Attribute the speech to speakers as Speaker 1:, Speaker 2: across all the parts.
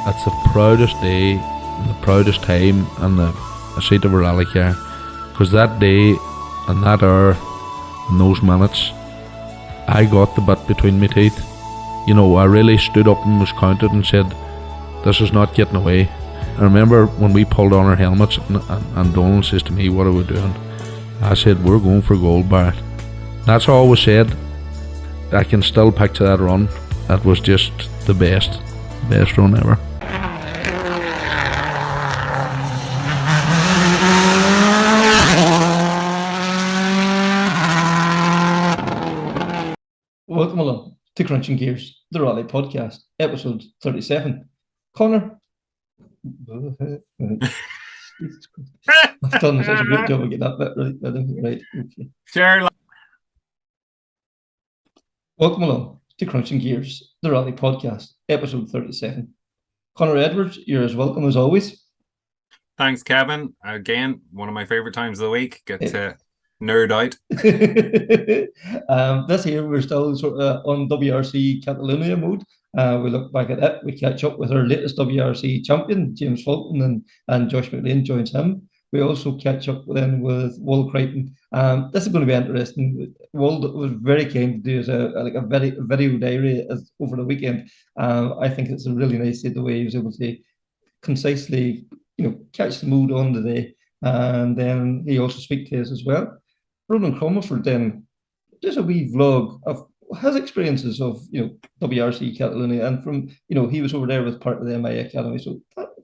Speaker 1: it's the proudest day, and the proudest time, and the seat of a rally car, because that day, and that hour, and those minutes, I got the bit between my teeth. You know, I really stood up and was counted and said, this is not getting away. I remember when we pulled on our helmets and Donald says to me, what are we doing? I said, we're going for gold, Barrett. That's all was said. I can still picture that run. That was just the best run ever.
Speaker 2: Welcome along to Krunching Gears, the Rally Podcast, episode 37. Connor. I've done such a great job of getting that bit right. Okay.
Speaker 3: Sure.
Speaker 2: Welcome along to Krunching Gears, the Rally Podcast, episode 37. Connor Edwards, you're as welcome as always.
Speaker 3: Thanks, Kevin. Again, one of my favourite times of the week. Get to nerd out.
Speaker 2: This year we're still sort of on WRC Catalonian mode. We look back at it. We catch up with our latest WRC champion, James Fulton, and Josh McErlean joins him. We also catch up then with Will Creighton. This is going to be interesting. Will was very keen to do a video diary over the weekend. I think it's a really nice the way he was able to concisely, catch the mood on the day, and then he also speak to us as well. Ronan Comerford then does a wee vlog of his experiences of WRC Catalonia, and from he was over there with part of the MI Academy, so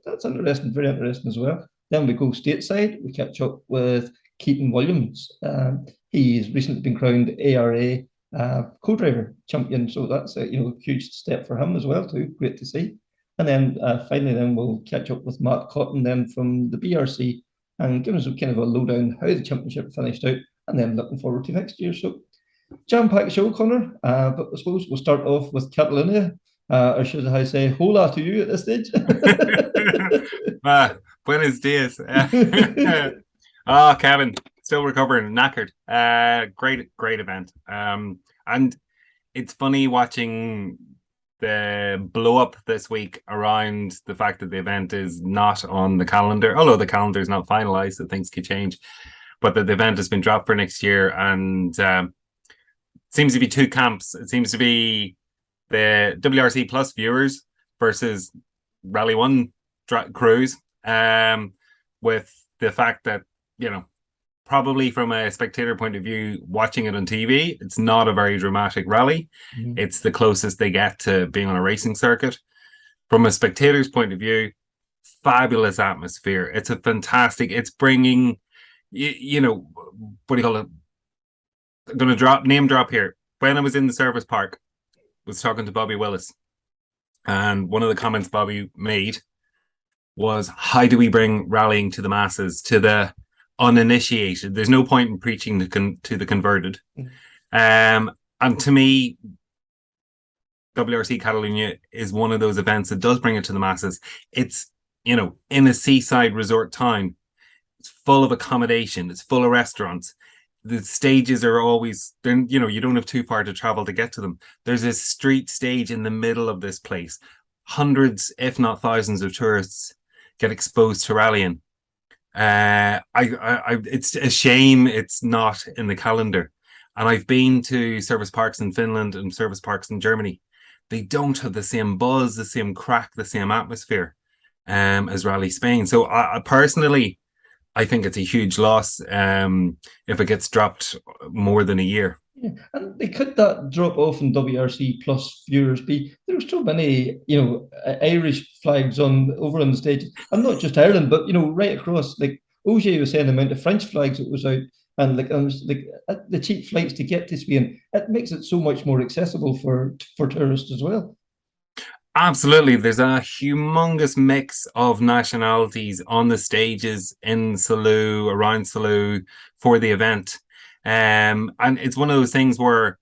Speaker 2: that's interesting, very interesting as well. Then we go stateside. We catch up with Keaton Williams. He's recently been crowned ARA co-driver champion, so that's a huge step for him as well too. Great to see. And then finally, then we'll catch up with Matt Cotton then from the BRC and give us kind of a lowdown how the championship finished out, and then looking forward to next year. So jam-packed show, Connor. But I suppose we'll start off with Catalonia. Or should I say hola to you at this stage?
Speaker 3: Buenos dias. Kevin, still recovering, knackered. Great event. And it's funny watching the blow up this week around the fact that the event is not on the calendar, although the calendar is not finalized, so things could change, but that the event has been dropped for next year. And seems to be two camps. It seems to be the WRC Plus viewers versus Rally 1 crews, with the fact that, probably from a spectator point of view, watching it on TV, it's not a very dramatic rally. Mm-hmm. It's the closest they get to being on a racing circuit. From a spectator's point of view, fabulous atmosphere. It's a fantastic, it's bringing, what do you call it? I'm going to name drop here. When I was in the service park, I was talking to Bobby Willis, and one of the comments Bobby made was, how do we bring rallying to the masses, to the uninitiated? There's no point in preaching to the converted. And to me, WRC Catalonia is one of those events that does bring it to the masses. It's, in a seaside resort town. It's full of accommodation. It's full of restaurants. The stages are always, you don't have too far to travel to get to them. There's a street stage in the middle of this place. Hundreds, if not thousands of tourists get exposed to rallying. It's a shame it's not in the calendar. And I've been to service parks in Finland and service parks in Germany. They don't have the same buzz, the same crack, the same atmosphere as Rally Spain. So I personally, I think it's a huge loss if it gets dropped more than a year.
Speaker 2: Yeah. And they could that drop off in WRC Plus viewers be? There's so many, Irish flags over on the stage, and not just Ireland, but right across. Like OJ was saying, the amount of French flags that was out, and the cheap flights to get to Spain. It makes it so much more accessible for tourists as well.
Speaker 3: Absolutely. There's a humongous mix of nationalities on the stages in Salou, around Salou for the event. And it's one of those things where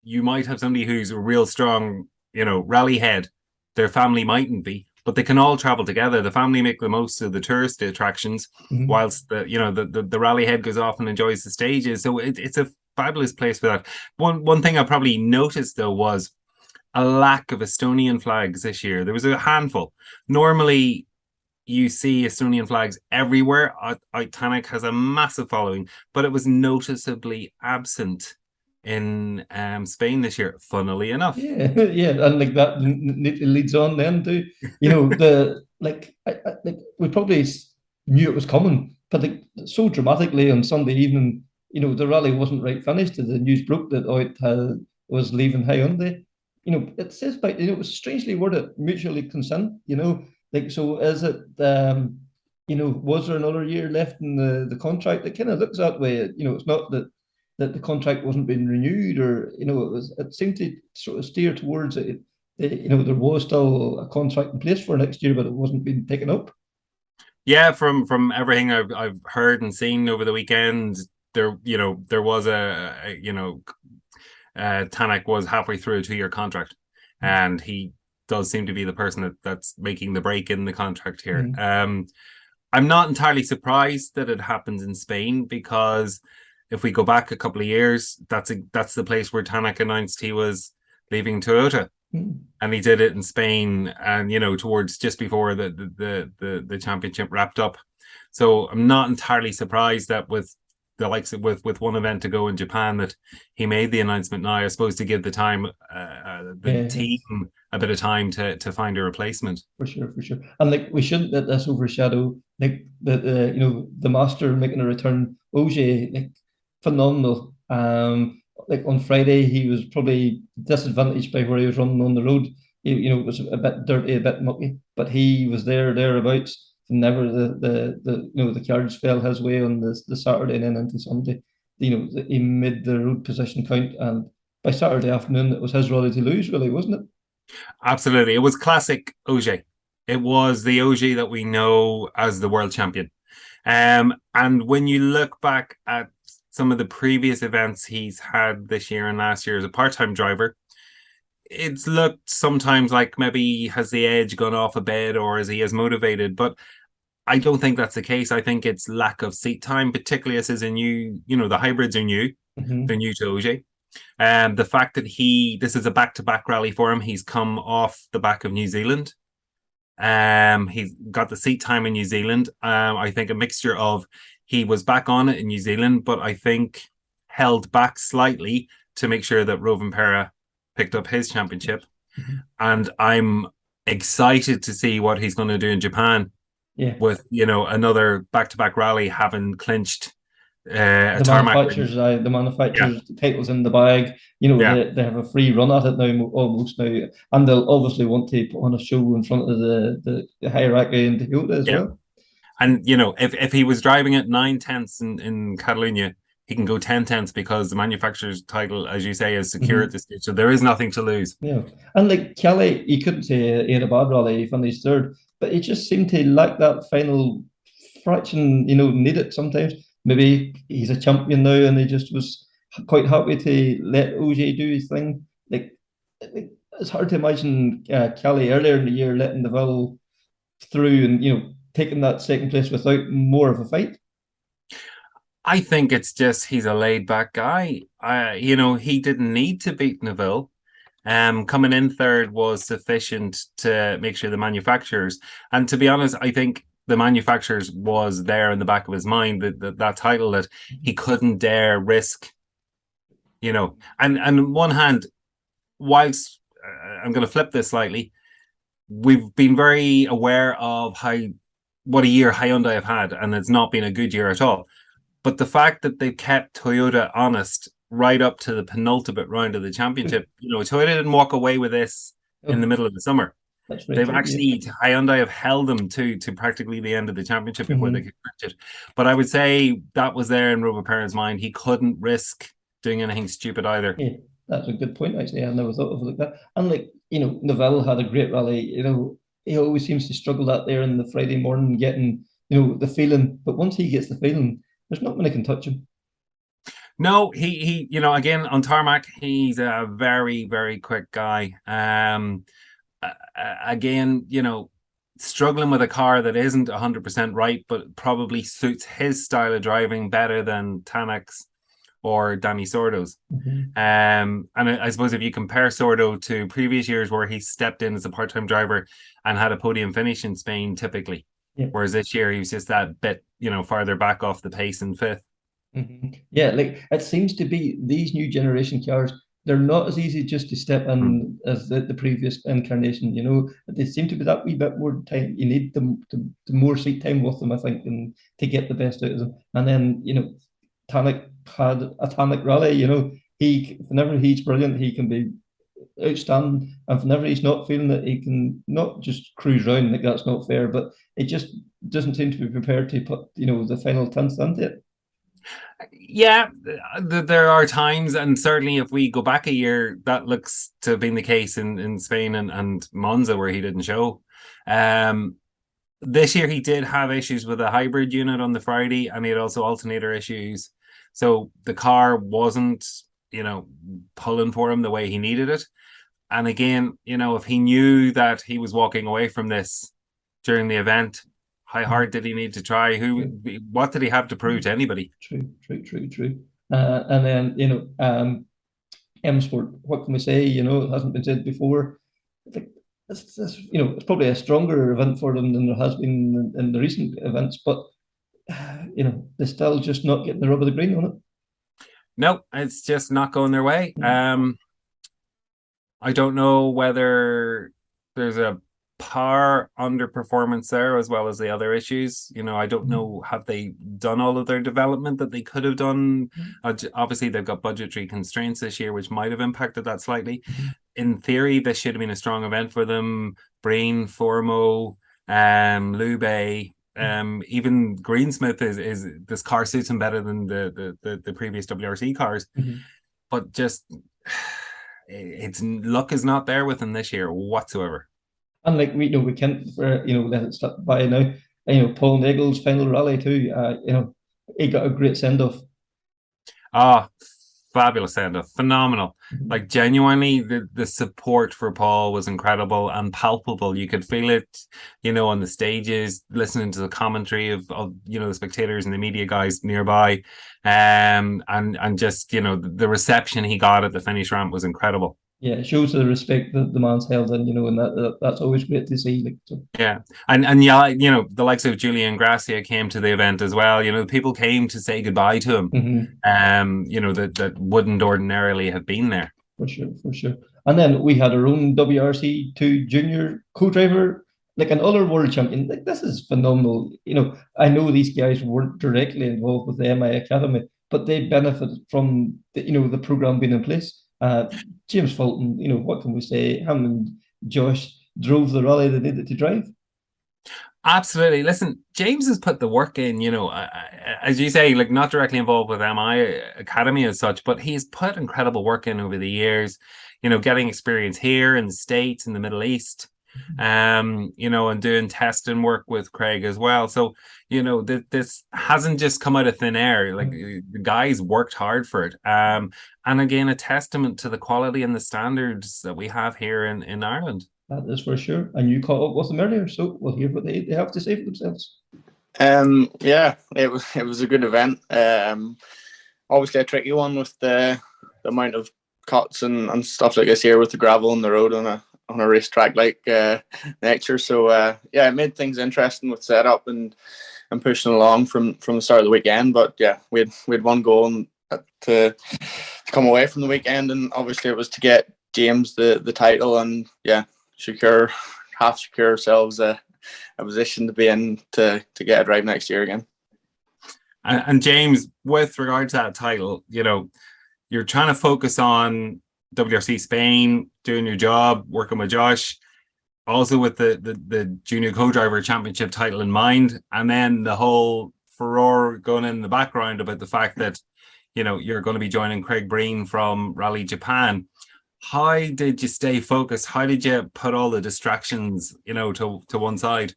Speaker 3: you might have somebody who's a real strong, rally head. Their family mightn't be, but they can all travel together. The family make the most of the tourist attractions, whilst the rally head goes off and enjoys the stages. So it's a fabulous place for that. One thing I probably noticed though was a lack of Estonian flags this year. There was a handful. Normally, you see Estonian flags everywhere. Tanak has a massive following, but it was noticeably absent in Spain this year, funnily enough.
Speaker 2: Yeah, yeah, and like that leads on then to, the like we probably knew it was coming, but like so dramatically on Sunday evening, the rally wasn't right finished. The news broke that Oit was leaving Hyundai. It says it was strangely worded, mutually consent. Like, so is it? Was there another year left in the contract? It kind of looks that way. It's not that the contract wasn't being renewed, or it seemed to sort of steer towards it. There was still a contract in place for next year, but it wasn't being taken up.
Speaker 3: Yeah, from everything I've heard and seen over the weekend, there was Tanak was halfway through a 2-year contract, and he does seem to be the person that's making the break in the contract here. I'm not entirely surprised that it happens in Spain, because if we go back a couple of years, that's the place where Tanak announced he was leaving Toyota. And he did it in Spain, and towards just before the championship wrapped up. So I'm not entirely surprised that with the likes of with one event to go in Japan, that he made the announcement now, I suppose, to give the team a bit of time to find a replacement.
Speaker 2: For sure. And like, we shouldn't let this overshadow like the master making a return. OJ, like, phenomenal. Like on Friday, he was probably disadvantaged by where he was running on the road. It was a bit dirty, a bit mucky, but he was thereabouts. Never the cards fell his way on the Saturday and then into Sunday. He made the road position count, and by Saturday afternoon, it was his rally to lose, really, wasn't it?
Speaker 3: Absolutely, it was classic OJ. It was the OJ that we know as the world champion. And when you look back at some of the previous events he's had this year and last year as a part-time driver, it's looked sometimes like maybe has the edge gone off a bit, or is he as motivated? But I don't think that's the case. I think it's lack of seat time, particularly as is a new, the hybrids are new. They're new to OJ. And the fact that this is a back-to-back rally for him, he's come off the back of New Zealand. He's got the seat time in New Zealand. I think a mixture of he was back on it in New Zealand, but I think held back slightly to make sure that Rovanperä picked up his championship. And I'm excited to see what he's going to do in Japan.
Speaker 2: Yeah.
Speaker 3: With another back-to-back rally, having clinched
Speaker 2: the manufacturers titles in the bag. They have a free run at it now, almost now, and they'll obviously want to put on a show in front of the hierarchy in Toyota as well.
Speaker 3: And if he was driving at 9/10 in Catalonian, he can go 10/10 because the manufacturer's title, as you say, is secure at this stage. So there is nothing to lose.
Speaker 2: Yeah, and like Kelly, you couldn't say he had a bad rally. He finished third, but he just seemed to lack that final fraction. Need it sometimes. Maybe he's a champion now, and he just was quite happy to let OJ do his thing. Like, it's hard to imagine Kelly earlier in the year letting Neville through and taking that second place without more of a fight.
Speaker 3: I think it's just he's a laid back guy. He didn't need to beat Neville. Coming in third was sufficient to make sure the manufacturers, and to be honest, I think the manufacturers was there in the back of his mind that title that he couldn't dare risk. And on one hand, whilst I'm going to flip this slightly, we've been very aware of what a year Hyundai have had, and it's not been a good year at all. But the fact that they've kept Toyota honest right up to the penultimate round of the championship, Toyota didn't walk away with this in the middle of the summer.
Speaker 2: Right,
Speaker 3: they've actually, Hyundai have held them to practically the end of the championship before they could clinch it. But I would say that was there in Rovanperä's mind. He couldn't risk doing anything stupid either.
Speaker 2: Yeah, that's a good point, actually. I never thought of it like that. And Neville had a great rally. He always seems to struggle out there in the Friday morning getting, the feeling. But once he gets the feeling, there's not many can touch him.
Speaker 3: No, he again, on tarmac, he's a very, very quick guy. Again, struggling with a car that isn't 100% right, but probably suits his style of driving better than Tanak's. or Danny Sordo's.
Speaker 2: Mhm.
Speaker 3: And I suppose if you compare Sordo to previous years where he stepped in as a part-time driver and had a podium finish in Spain typically,
Speaker 2: Yeah.
Speaker 3: whereas this year he was just that bit, farther back off the pace in fifth.
Speaker 2: Yeah, like it seems to be these new generation cars, they're not as easy just to step in as the previous incarnation. They seem to be that wee bit more time. You need the more seat time with them, I think, and to get the best out of them. And then, Tannock had a Tannock rally. Whenever he's brilliant, he can be outstanding, and whenever he's not feeling it, he can not just cruise around. Like, that's not fair, but it just doesn't seem to be prepared to put the final tenth into it.
Speaker 3: Yeah, there are times, and certainly if we go back a year, that looks to have been the case in Spain and Monza, where he didn't show. This year he did have issues with a hybrid unit on the Friday, and he had also alternator issues. So the car wasn't, pulling for him the way he needed it. And again, if he knew that he was walking away from this during the event, how hard did he need to try? What did he have to prove to anybody?
Speaker 2: True. And then, M Sport, what can we say? It hasn't been said before. It's probably a stronger event for them than there has been in the recent events, but they're still just not getting the rub of the green on it.
Speaker 3: No, it's just not going their way. I don't know whether there's a power underperformance there as well as the other issues. I don't know, have they done all of their development that they could have done? Obviously they've got budgetary constraints this year, which might have impacted that slightly. In theory, this should have been a strong event for them. Brain, Formo, Lube, even Greensmith is this car suits him better than the previous WRC cars. But just its luck is not there with him this year whatsoever.
Speaker 2: And like we can't let it slip by now. Paul Nagel's final rally too. He got a great send off.
Speaker 3: Fabulous send off, phenomenal. Like genuinely, the support for Paul was incredible and palpable. You could feel it, on the stages, listening to the commentary of the spectators and the media guys nearby, and just the reception he got at the finish ramp was incredible.
Speaker 2: Yeah, it shows the respect that the man's held in, and that's always great to see.
Speaker 3: Yeah, and yeah, the likes of Julian Gracia came to the event as well. People came to say goodbye to him. That wouldn't ordinarily have been there.
Speaker 2: For sure. And then we had our own WRC2 junior co-driver, like an other world champion. Like, this is phenomenal. I know these guys weren't directly involved with the MI Academy, but they benefited from the program being in place. James Fulton, what can we say? Him and Josh drove the rally they needed to drive.
Speaker 3: Absolutely. Listen, James has put the work in, as you say, like not directly involved with MI Academy as such, but he's put incredible work in over the years, getting experience here in the States, in the Middle East, and doing testing work with Craig as well. So, this hasn't just come out of thin air. Like, the guys worked hard for it. And again, a testament to the quality and the standards that we have here in Ireland.
Speaker 2: That is for sure. And you caught up with them earlier, so we'll hear what they have to say for themselves.
Speaker 4: Yeah, it was a good event. Obviously a tricky one with the amount of cuts and stuff like this here with the gravel and the road on a racetrack like nature. So yeah, it made things interesting with setup and pushing along from the start of the weekend. But yeah, we had one goal to come away from the weekend, and obviously it was to get James the title, and yeah, secure ourselves a position to be in to get a drive next year again.
Speaker 3: And James, with regard to that title, you're trying to focus on WRC Spain, doing your job, working with Josh, also with the junior co-driver championship title in mind, and then the whole furore going in the background about the fact that you're going to be joining Craig Breen from Rally Japan. How did you stay focused? How did you put all the distractions, to one side?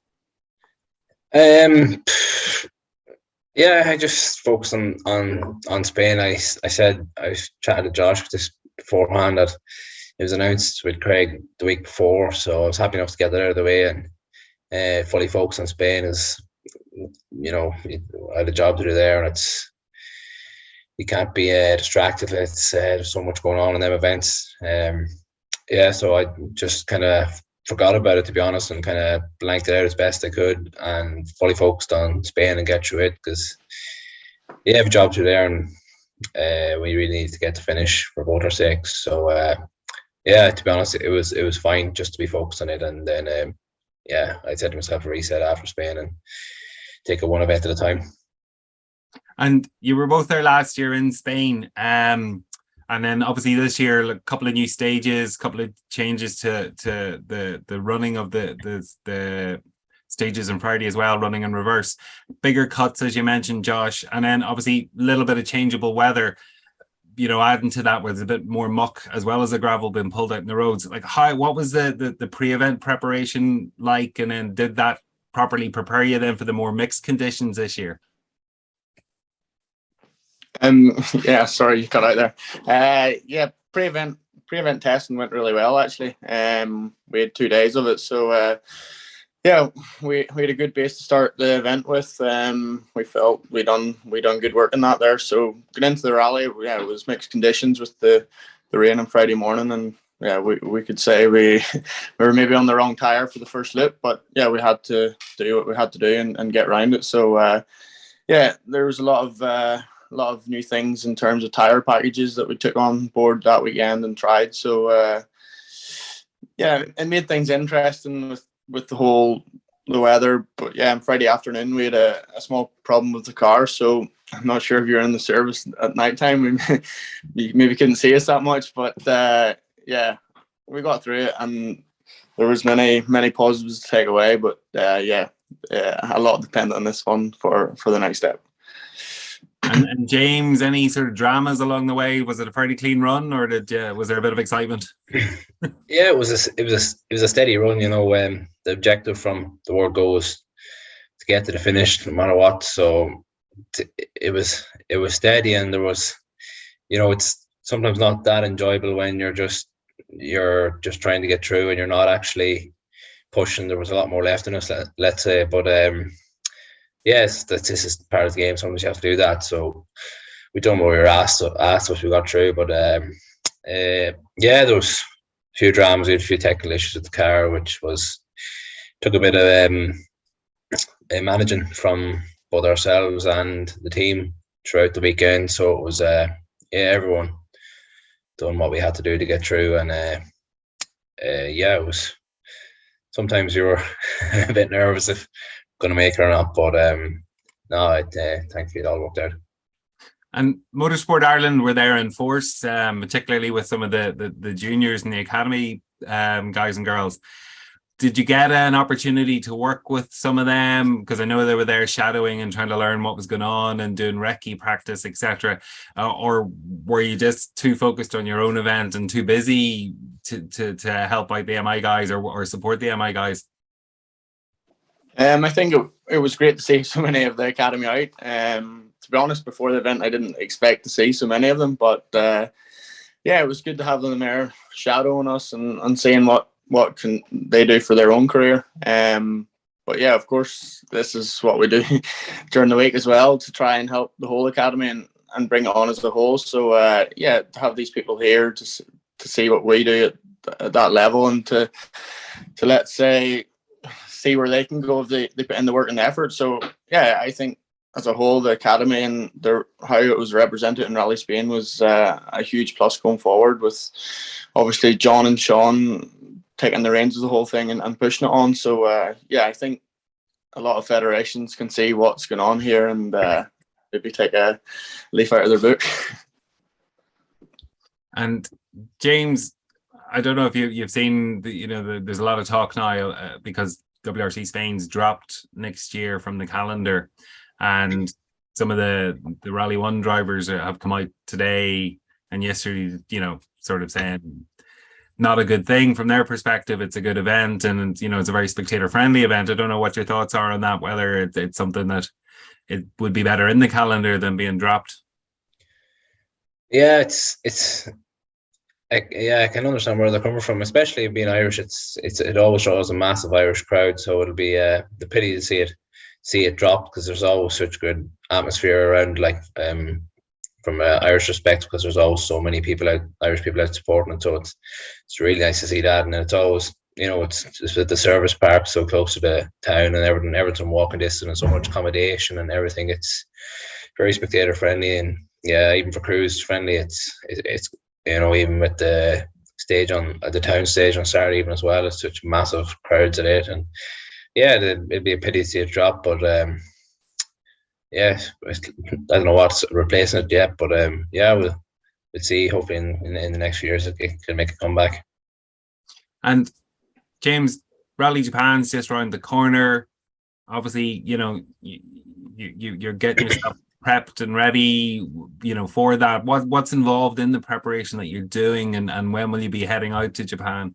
Speaker 5: Yeah, I just focused on Spain. I said, I was chatting to Josh just beforehand that it was announced with Craig the week before, so I was happy enough to get that out of the way and fully focus on Spain. Is I had a job to do there, and you can't be distracted. It's there's so much going on in them events. So I just kind of forgot about it, to be honest, and kind of blanked it out as best I could and fully focused on Spain and get through it, because you have a job to do there, and we really need to get to finish for both our sakes. So to be honest, it was fine just to be focused on it, and then I set myself a reset after Spain and take it one event at a time.
Speaker 3: And you were both there last year in Spain, and then obviously this year a couple of new stages, a couple of changes to the running of the stages on Friday as well, running in reverse, bigger cuts as you mentioned, Josh, and then obviously a little bit of changeable weather, you know, adding to that with a bit more muck as well as the gravel being pulled out in the roads. Like, what was the pre-event preparation like, and then did that properly prepare you then for the more mixed conditions this year?
Speaker 4: Sorry, you cut out there. Pre-event testing went really well, actually. We had 2 days of it, so we had a good base to start the event with. We felt we done good work in that there. So getting into the rally, it was mixed conditions with the rain on Friday morning, and we could say we were maybe on the wrong tire for the first loop, but we had to do what we had to do and get around it. So there was a lot of new things in terms of tire packages that we took on board that weekend and tried. So it made things interesting with the weather. But on Friday afternoon we had a small problem with the car, so I'm not sure if you're in the service at night time, you maybe couldn't see us that much, but we got through it, and there was many positives to take away, but a lot dependent on this one for the next step.
Speaker 3: And James, any sort of dramas along the way? Was it a fairly clean run, or was there a bit of excitement?
Speaker 5: It was a steady run. You know, the objective from the World Goal was to get to the finish no matter what. So it was steady, and there was, you know, it's sometimes not that enjoyable when you're just trying to get through and you're not actually pushing. There was a lot more left in us, let's say, but yes, this is part of the game. Sometimes you have to do that. So we done what we were asked, what we got through. But there was a few dramas, we had a few technical issues with the car, which took a bit of managing from both ourselves and the team throughout the weekend. So it was everyone done what we had to do to get through, and it was. Sometimes you were a bit nervous if going to make it or not, but thankfully it all worked out.
Speaker 3: And Motorsport Ireland were there in force, particularly with some of the juniors and the academy guys and girls. Did you get an opportunity to work with some of them? Because I know they were there shadowing and trying to learn what was going on and doing recce practice, etc. Or were you just too focused on your own event and too busy to help out the MI guys or support the MI guys?
Speaker 4: I think it was great to see so many of the academy out. To be honest, before the event, I didn't expect to see so many of them, but it was good to have them there shadowing us and seeing what can they do for their own career. But of course, this is what we do during the week as well, to try and help the whole academy and bring it on as a whole. So to have these people here to see what we do at that level, and to let's say see where they can go if they put in the work and the effort. So I think as a whole, the academy and how it was represented in Rally Spain was a huge plus going forward, with obviously John and Sean taking the reins of the whole thing and pushing it on. So I think a lot of federations can see what's going on here and maybe take a leaf out of their book.
Speaker 3: And James, I don't know if you've seen there's a lot of talk now because WRC Spain's dropped next year from the calendar, and some of the Rally 1 drivers have come out today and yesterday, sort of saying not a good thing from their perspective. It's a good event, and it's a very spectator friendly event. I don't know what your thoughts are on that, whether it's something that it would be better in the calendar than being dropped.
Speaker 5: I can understand where they're coming from, especially being Irish. It always draws a massive Irish crowd, so it'll be the pity to see it drop, because there's always such good atmosphere around from Irish respect, because there's always so many Irish people out supporting it. So it's really nice to see that, and it's always, it's with the service park so close to the town and everything's walking distance and so much accommodation and everything. It's very spectator friendly, and yeah, even for crews friendly. It's even with the stage on the town stage on Saturday evening as well, it's such massive crowds at it, and yeah, it'd be a pity to see it drop, but yeah, I don't know what's replacing it yet, but yeah, we'll see. Hopefully in the next few years it can make a comeback.
Speaker 3: And James, Rally Japan's just around the corner. Obviously, you're getting yourself prepped and ready, for that. What's involved in the preparation that you're doing, and when will you be heading out to Japan?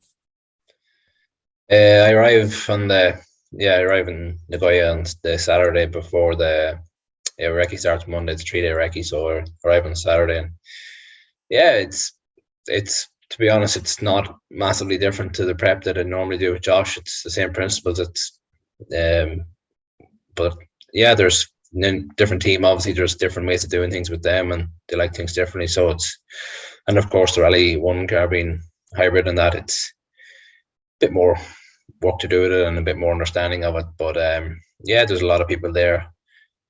Speaker 5: I arrive in Nagoya on the Saturday before the recce starts Monday. It's a 3-day recce, so I arrive on Saturday. And yeah, it's to be honest, it's not massively different to the prep that I normally do with Josh. It's the same principles. But yeah, there's different team. Obviously, there's different ways of doing things with them, and they like things differently. So and of course, the Rally 1 car being hybrid, and that it's a bit more work to do with it and a bit more understanding of it. But yeah, there's a lot of people there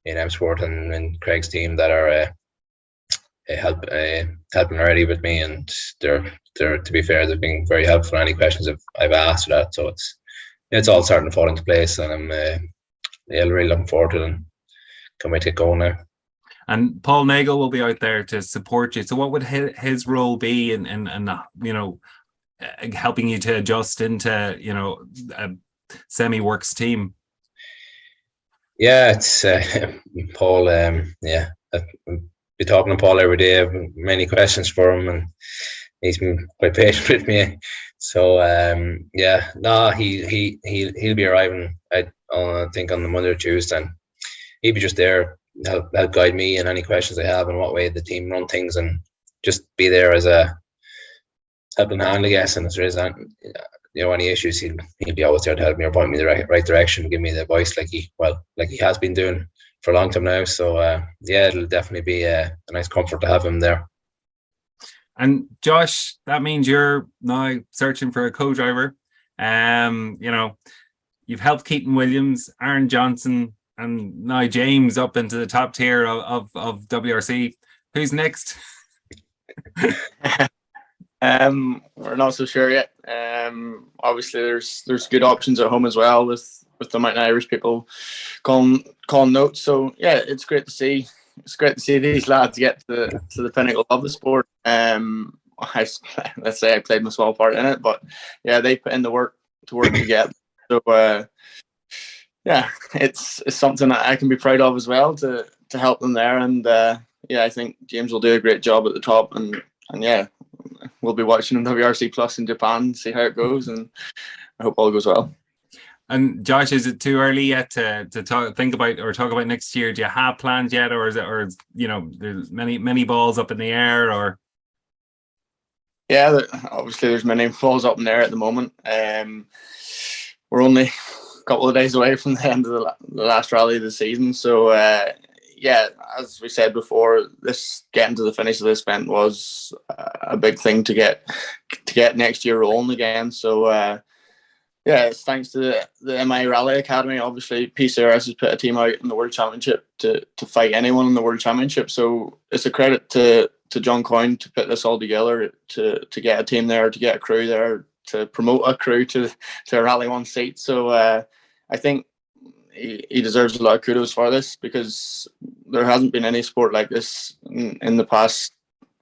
Speaker 5: in M Sport and in Craig's team that are helping already with me, and they're to be fair, they've been very helpful on any questions I've asked for that. So it's all starting to fall into place, and I'm really looking forward to it and can't wait to get going now. And
Speaker 3: Paul Nagel will be out there to support you. So what would his role be in helping you to adjust into a semi-works team?
Speaker 5: Yeah, it's Paul. Yeah, I've been talking to Paul every day. I have many questions for him, and he's been quite patient with me. So yeah, no, he'll be arriving. I think on the Monday or Tuesday, and he'll be just there, help guide me in any questions I have and what way the team run things, and just be there as a helping hand, I guess. And if there is any issues, he'll be always there to help me or point me in the right direction, give me the advice like he has been doing for a long time now. So yeah, it'll definitely be a nice comfort to have him there.
Speaker 3: And Josh, that means you're now searching for a co-driver. You've helped Keaton Williams, Aaron Johnson, and now James up into the top tier of WRC. Who's next?
Speaker 4: We're not so sure yet. Obviously, there's good options at home as well with the Mountain Irish people calling notes. So yeah, it's great to see. It's great to see these lads get to the pinnacle of the sport. Let's say I played my small part in it, but yeah, they put in the work to get. So yeah, it's something that I can be proud of as well to help them there. And yeah, I think James will do a great job at the top. And yeah, we'll be watching on WRC Plus in Japan, see how it goes, and I hope all goes well.
Speaker 3: And Josh, is it too early yet to think about or talk about next year? Do you have plans yet, or is it, or there's many balls up in the air, or?
Speaker 4: Yeah, obviously there's many balls up in the air at the moment. We're only a couple of days away from the end of the last rally of the season, so yeah, as we said before, getting to the finish of this event was a big thing to get next year rolling again. So. Yeah, it's thanks to the MI Rally Academy. Obviously, PCRS has put a team out in the World Championship to fight anyone in the World Championship. So it's a credit to John Coyne to put this all together, to get a team there, to get a crew there, to promote a crew to a Rally 1 seat. So I think he deserves a lot of kudos for this, because there hasn't been any sport like this in the past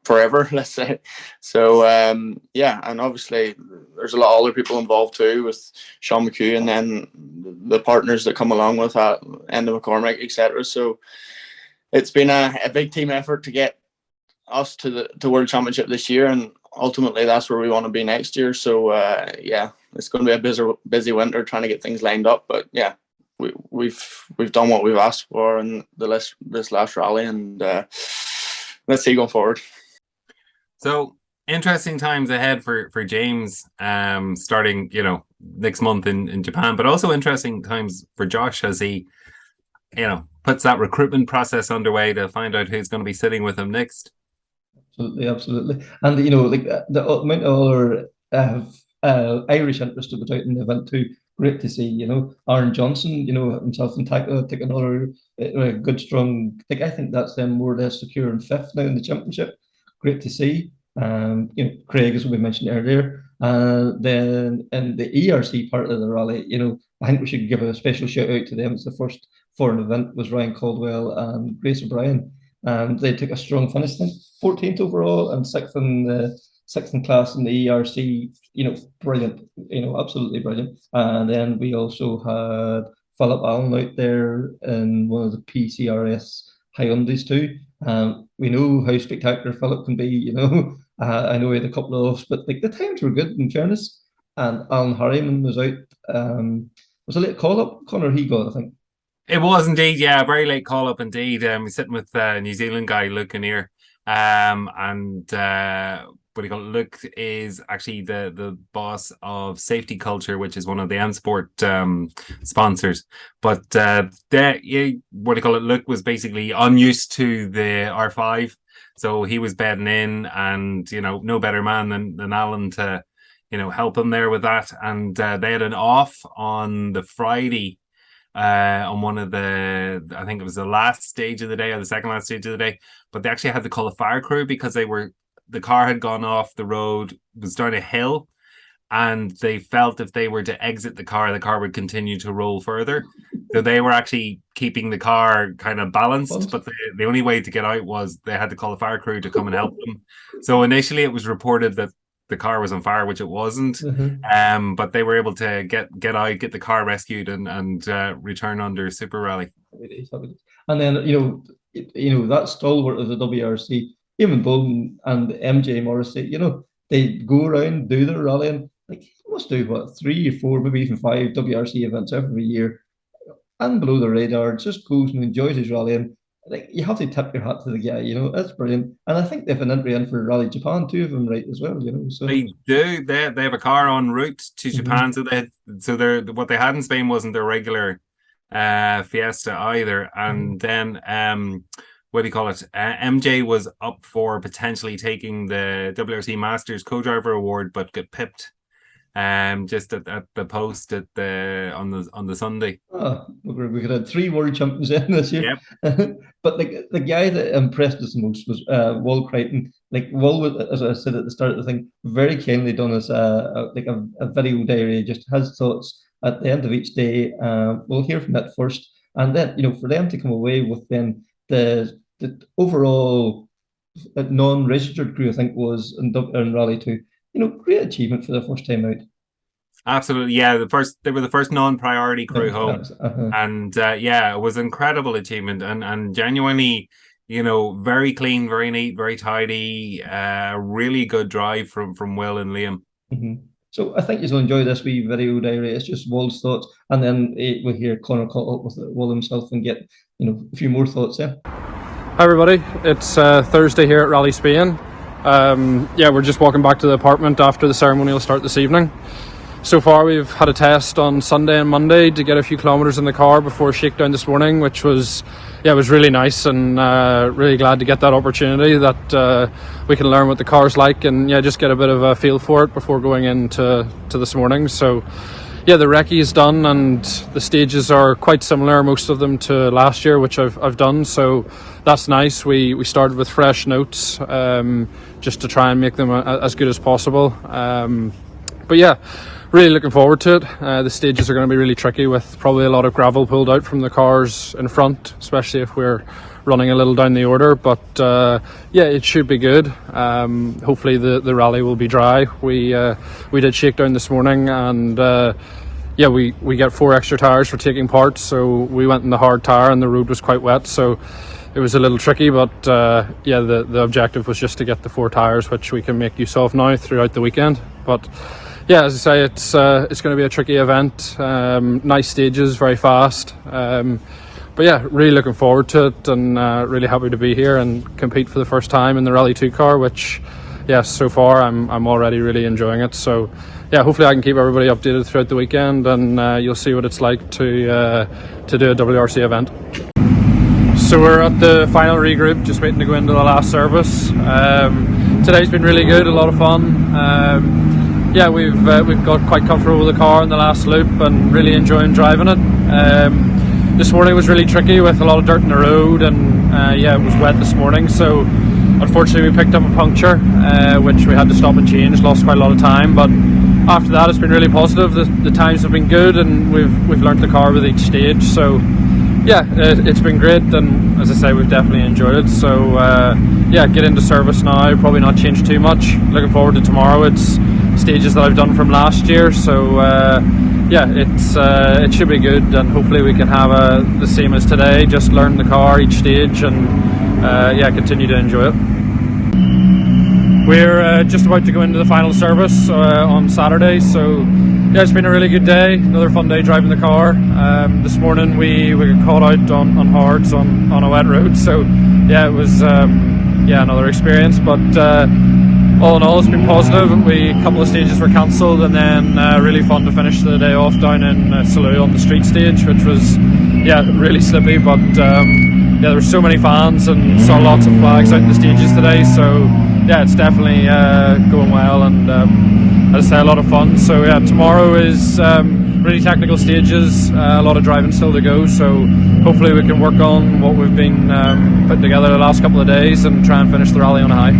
Speaker 4: forever, let's say. So yeah, and obviously there's a lot of other people involved too, with Sean McHugh and then the partners that come along with that, Enda McCormick, etc. So it's been a big team effort to get us to the World Championship this year, and ultimately that's where we want to be next year. So yeah, it's going to be a busy winter trying to get things lined up, but yeah, we've done what we've asked for in this last rally, and let's see going forward.
Speaker 3: So interesting times ahead for James, starting next month in Japan, but also interesting times for Josh as he puts that recruitment process underway to find out who's going to be sitting with him next.
Speaker 2: Absolutely. And you know, like the amount of other Irish interest to put out in the event too. Great to see. You know, Aaron Johnson. You know, himself and Taka take another good strong. Like I think that's them more or less secure in fifth now in the championship. Great to see. You know, Craig, as we mentioned earlier. Then in the ERC part of the rally, you know, I think we should give a special shout out to them. It's the first foreign event was Ryan Caldwell and Grace O'Brien. And they took a strong finish, 14th overall and sixth in class in the ERC. You know, brilliant. You know, absolutely brilliant. And then we also had Philip Allen out there in one of the PCRS Hyundais too. We know how spectacular Philip can be. You know, I know he had a couple of offs, but like the times were good in fairness. And Alan Harriman was out. Was a late call up. Connor he got, I think.
Speaker 3: It was indeed, yeah, a very late call up indeed. He's sitting with New Zealand guy Luke Kinnear, and what do you call it? Luke is actually the boss of Safety Culture, which is one of the M Sport sponsors. But what do you call it? Luke was basically unused to the R5, so he was bedding in, and you know, no better man than Alan to, you know, help him there with that. And they had an off on the Friday. On one of the, I think it was the last stage of the day or the second last stage of the day, but they actually had to call a fire crew because the car had gone off the road, was down a hill, and they felt if they were to exit the car would continue to roll further. So they were actually keeping the car kind of balanced, but the only way to get out was they had to call a fire crew to come and help them. So initially it was reported that the car was on fire, which it wasn't. But they were able to get out, get the car rescued, and return under Super Rally.
Speaker 2: And then you know that stalwart of the WRC, Eamon Bolden and MJ Morrissey, you know, they go around, do their rallying. Like he must do what 3 or 4, maybe even 5 WRC events every year, and below the radar, just goes and enjoys his rallying. Like you have to tip your hat to the guy, you know, that's brilliant. And I think they have an entry in for Rally Japan, 2 of them, right, as well, you know. So
Speaker 3: they do. They have a car en route to Japan. So they're what they had in Spain wasn't their regular Fiesta either. And then what do you call it? MJ was up for potentially taking the WRC Masters co-driver award, but got pipped. Just at the post on the Sunday.
Speaker 2: We could have 3 world champions in this year. Yep. But the guy that impressed us the most was Will Creighton. Like Will was, as I said at the start of the thing, very kindly done us a video diary, just his thoughts at the end of each day. We'll hear from that first, and then you know for them to come away with then the overall non-registered crew, I think was in Rally 2. You know, great achievement for the first time out.
Speaker 3: Absolutely, yeah. They were the first non-priority crew home, and yeah, it was an incredible achievement and genuinely, you know, very clean, very neat, very tidy. Really good drive from Will and Liam.
Speaker 2: So I think you'll enjoy this wee video diary. It's just Will's thoughts, and then we'll hear Connor caught up with Will himself and get a few more thoughts. Yeah.
Speaker 6: Hi everybody, it's Thursday here at Rally Spain. We're just walking back to the apartment after the ceremony will start this evening. So far we've had a test on Sunday and Monday to get a few kilometres in the car before shakedown this morning, which was really nice, and really glad to get that opportunity that we can learn what the car's like and just get a bit of a feel for it before going into this morning. So the recce is done and the stages are quite similar, most of them, to last year, which I've done, so that's nice. We started with fresh notes just to try and make them as good as possible, really looking forward to it. The stages are going to be really tricky with probably a lot of gravel pulled out from the cars in front, especially if we're running a little down the order, but it should be good. Hopefully the rally will be dry. We did shakedown this morning, and we get 4 extra tires for taking part, so we went in the hard tire and the road was quite wet, so it was a little tricky, but the objective was just to get the 4 tires, which we can make use of now throughout the weekend. But as I say, it's going to be a tricky event. Nice stages, very fast. Really looking forward to it, and really happy to be here and compete for the first time in the Rally 2 car, which so far I'm already really enjoying it. So hopefully I can keep everybody updated throughout the weekend, and you'll see what it's like to do a WRC event. So we're at the final regroup, just waiting to go into the last service. Today's been really good, a lot of fun. Yeah, we've got quite comfortable with the car in the last loop and really enjoying driving it. This morning was really tricky with a lot of dirt in the road, and yeah, it was wet this morning, so unfortunately we picked up a puncture, which we had to stop and change, lost quite a lot of time, but after that it's been really positive. The times have been good, and we've learnt the car with each stage, so yeah, it's been great, and as I say, we've definitely enjoyed it. So yeah, get into service now, probably not change too much. Looking forward to tomorrow. It's stages that I've done from last year, so yeah, it should be good, and hopefully we can have the same as today, just learn the car each stage, and yeah, continue to enjoy it. We're just about to go into the final service on Saturday, so yeah, it's been a really good day, another fun day driving the car. This morning we got caught out on hards on a wet road, so yeah, it was yeah, another experience, but all in all it's been positive. A couple of stages were cancelled, and then really fun to finish the day off down in Salou on the street stage, which was yeah, really slippy, but yeah, there were so many fans and saw lots of flags out in the stages today, so yeah, it's definitely going well, and as I say, a lot of fun. So yeah, tomorrow is really technical stages, a lot of driving still to go, so hopefully we can work on what we've been putting together the last couple of days and try and finish the rally on a high.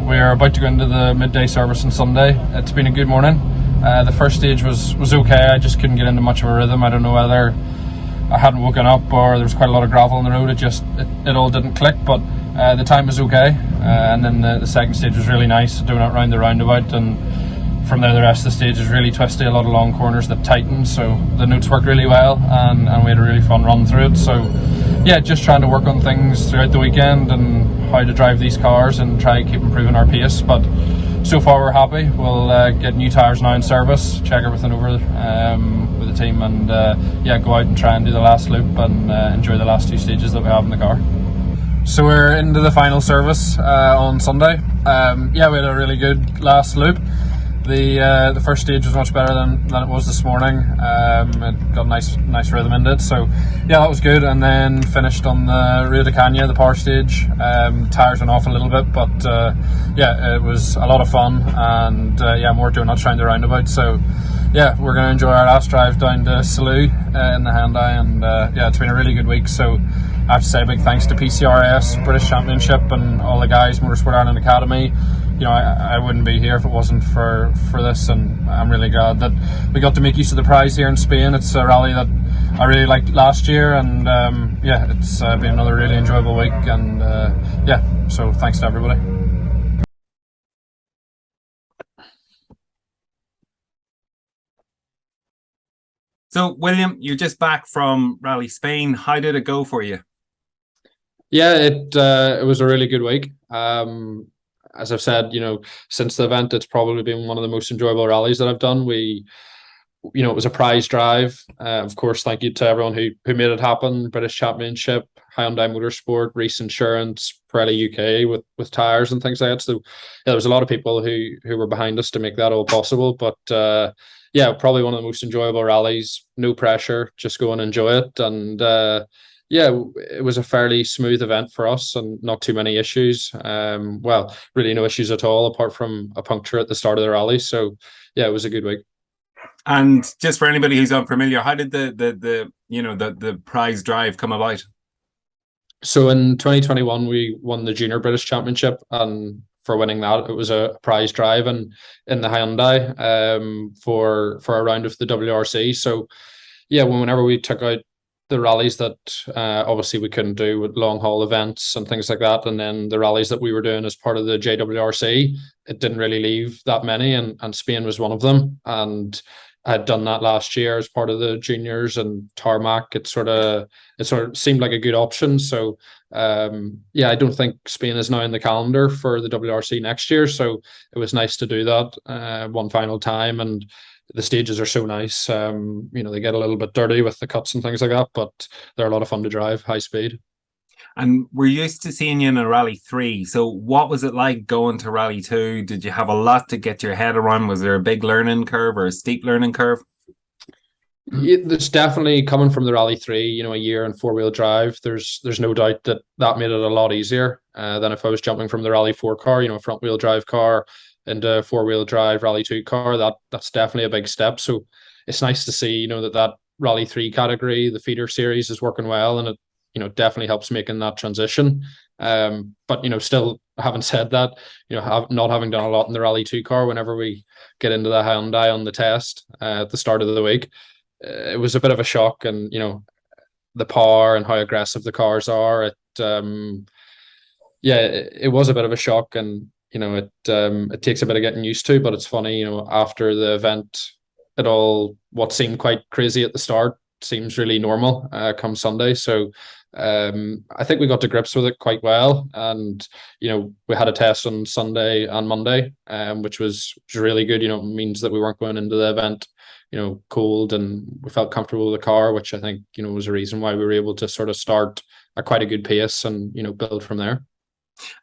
Speaker 6: We're about to go into the midday service on Sunday. It's been a good morning. The first stage was okay, I just couldn't get into much of a rhythm. I don't know whether I hadn't woken up or there was quite a lot of gravel on the road. It all didn't click, but the time was okay, and then the second stage was really nice, doing it round the roundabout, and from there the rest of the stage was really twisty, a lot of long corners that tightened, so the notes worked really well, and we had a really fun run through it. So yeah, just trying to work on things throughout the weekend and how to drive these cars and try and keep improving our pace, but so far we're happy. We'll get new tyres now in service, check everything over with the team, and yeah, go out and try and do the last loop and enjoy the last two stages that we have in the car. So we're into the final service on Sunday. Yeah, we had a really good last loop. The first stage was much better than it was this morning. It got a nice rhythm into it, so yeah, that was good. And then finished on the Rio de Cagna, the power stage. Tyres went off a little bit, but yeah, it was a lot of fun, and yeah, more doing that trying the roundabout. So yeah, we're going to enjoy our last drive down to Salou in the Hyundai, and yeah, it's been a really good week. So I have to say a big thanks to PCRS, British Championship, and all the guys, Motorsport Ireland Academy. You know, I wouldn't be here if it wasn't for this, and I'm really glad that we got to make use of the prize here in Spain. It's a rally that I really liked last year, and yeah, it's been another really enjoyable week, and yeah, so thanks to everybody.
Speaker 3: So William, you're just back from Rally Spain. How did it go for you?
Speaker 6: Yeah, it was a really good week. As I've said, you know, since the event, it's probably been one of the most enjoyable rallies that I've done. You know, it was a prize drive. Of course, thank you to everyone who made it happen. British Championship, Hyundai Motorsport, Reese Insurance, Pirelli UK with tyres and things like that. So yeah, there was a lot of people who were behind us to make that all possible. But yeah, probably one of the most enjoyable rallies. No pressure, just go and enjoy it. And yeah, it was a fairly smooth event for us, and not too many issues. Well, really no issues at all, apart from a puncture at the start of the rally. So yeah, it was a good week.
Speaker 3: And just for anybody who's unfamiliar, how did the prize drive come about?
Speaker 6: So in 2021, we won the Junior British Championship, and for winning that, it was a prize drive in the Hyundai for a round of the WRC. So yeah, whenever we took out the rallies that obviously we couldn't do with long haul events and things like that, and then the rallies that we were doing as part of the JWRC, it didn't really leave that many, and Spain was one of them. And I had done that last year as part of the juniors and tarmac. It sort of seemed like a good option. So yeah, I don't think Spain is now in the calendar for the WRC next year, so it was nice to do that one final time. And the stages are so nice. You know, they get a little bit dirty with the cuts and things like that, but they're a lot of fun to drive, high speed.
Speaker 3: And we're used to seeing you in a Rally 3. So what was it like going to Rally 2? Did you have a lot to get your head around? Was there a big learning curve or a steep learning curve?
Speaker 6: There's definitely, coming from the Rally 3, you know, a year and four-wheel drive, there's no doubt that that made it a lot easier than if I was jumping from the Rally 4 car, you know, a front-wheel drive car into a four-wheel drive Rally 2 car. That's definitely a big step. So it's nice to see, you know, that Rally 3 category, the feeder series, is working well, and it, you know, definitely helps making that transition. But, you know, still, having said that, you know, not having done a lot in the Rally 2 car, whenever we get into the Hyundai on the test at the start of the week, it was a bit of a shock. And, you know, the power and how aggressive the cars are, it was a bit of a shock. And, you know, it takes a bit of getting used to, but it's funny, you know, after the event, what seemed quite crazy at the start seems really normal come Sunday. So I think we got to grips with it quite well. And, you know, we had a test on Sunday and Monday, which was really good. You know, it means that we weren't going into the event, you know, cold, and we felt comfortable with the car, which I think, you know, was a reason why we were able to sort of start at quite a good pace and, you know, build from there.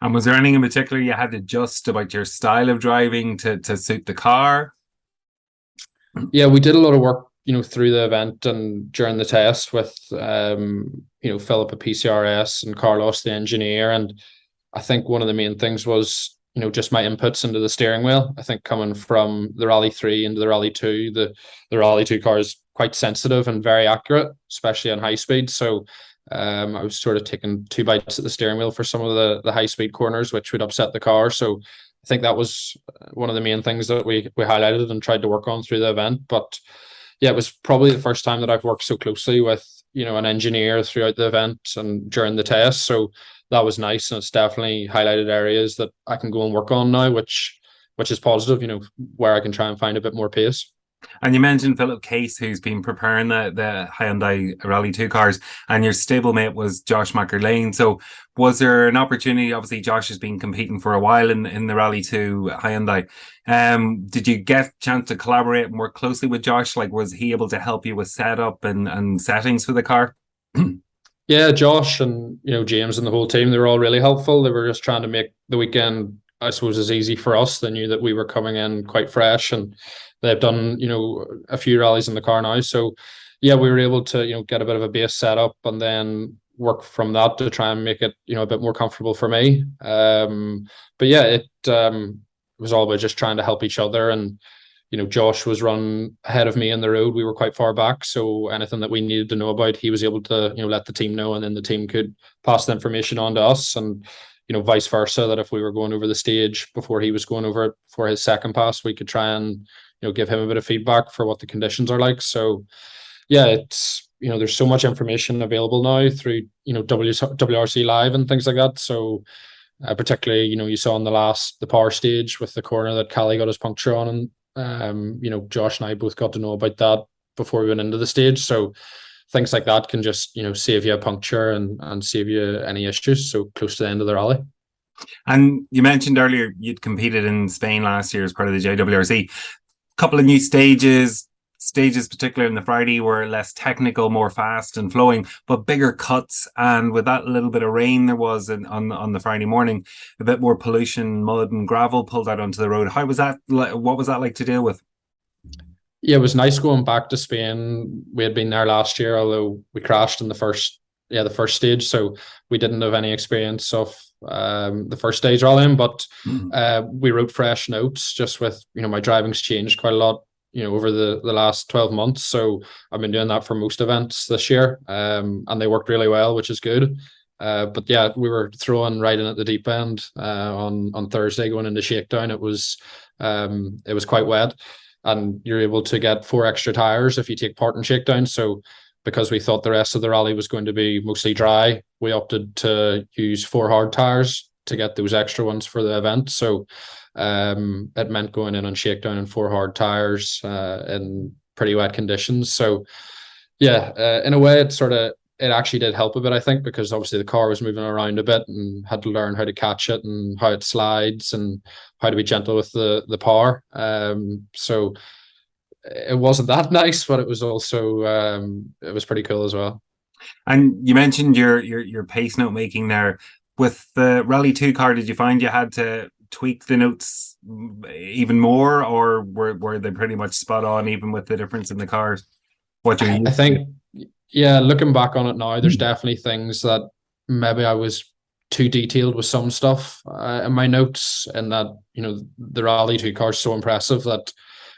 Speaker 3: And was there anything in particular you had to adjust about your style of driving to suit the car?
Speaker 6: Yeah, we did a lot of work, you know, through the event and during the test with, you know, Philip at PCRS and Carlos, the engineer. And I think one of the main things was, you know, just my inputs into the steering wheel. I think coming from the Rally 3 into the Rally 2, the Rally 2 car is quite sensitive and very accurate, especially on high speed. So I was sort of taking 2 bites at the steering wheel for some of the high speed corners, which would upset the car. So I think that was one of the main things that we highlighted and tried to work on through the event. But yeah, it was probably the first time that I've worked so closely with, you know, an engineer throughout the event and during the test. So that was nice, and it's definitely highlighted areas that I can go and work on now, which is positive, you know, where I can try and find a bit more pace.
Speaker 3: And you mentioned Philip Case, who's been preparing the Hyundai Rally 2 cars, and your stablemate was Josh McErlean. So was there an opportunity? Obviously, Josh has been competing for a while in the Rally 2 Hyundai. Did you get a chance to collaborate and work closely with Josh? Like, was he able to help you with setup and settings for the car?
Speaker 6: Yeah, Josh and, you know, James and the whole team, they were all really helpful. They were just trying to make the weekend, I suppose, as easy for us. They knew that we were coming in quite fresh, and they've done, you know, a few rallies in the car now. So yeah, we were able to, you know, get a bit of a base setup and then work from that to try and make it, you know, a bit more comfortable for me. But yeah, it was all about just trying to help each other. And, you know, Josh was running ahead of me in the road. We were quite far back, so anything that we needed to know about, he was able to, you know, let the team know, and then the team could pass the information on to us. And, you know, vice versa, that if we were going over the stage before he was going over it for his second pass, we could try and, you know, give him a bit of feedback for what the conditions are like. So yeah, it's, you know, there's so much information available now through, you know, WRC Live and things like that. So particularly, you know, you saw on the power stage with the corner that Callie got his puncture on, and you know, Josh and I both got to know about that before we went into the stage. So things like that can just, you know, save you a puncture and save you any issues so close to the end of the rally.
Speaker 3: And you mentioned earlier you'd competed in Spain last year as part of the JWRC. Couple of new stages, particularly in the Friday, were less technical, more fast and flowing, but bigger cuts. And with that little bit of rain there was on the Friday morning, a bit more pollution, mud and gravel pulled out onto the road. How was that? What was that like to deal with?
Speaker 6: Yeah, it was nice going back to Spain. We had been there last year, although we crashed in the first stage, so we didn't have any experience of the first stage rallying. But we wrote fresh notes, just with, you know, my driving's changed quite a lot, you know, over the last 12 months. So I've been doing that for most events this year, and they worked really well, which is good. But yeah, we were throwing right in at the deep end on Thursday going into shakedown. It was quite wet, and you're able to get 4 extra tires if you take part in shakedown. So because we thought the rest of the rally was going to be mostly dry, we opted to use 4 hard tires to get those extra ones for the event. So it meant going in on shakedown in 4 hard tires in pretty wet conditions. So yeah, in a way, it actually did help a bit, I think, because obviously the car was moving around a bit and had to learn how to catch it and how it slides and how to be gentle with the power. So it wasn't that nice, but it was also it was pretty cool as well.
Speaker 3: And you mentioned your pace note making there. With the Rally 2 car, did you find you had to tweak the notes even more, or were they pretty much spot on even with the difference in the cars? what you're used
Speaker 6: I think, yeah, looking back on it now, there's definitely things that maybe I was too detailed with some stuff in my notes, and that, you know, the Rally 2 car is so impressive that,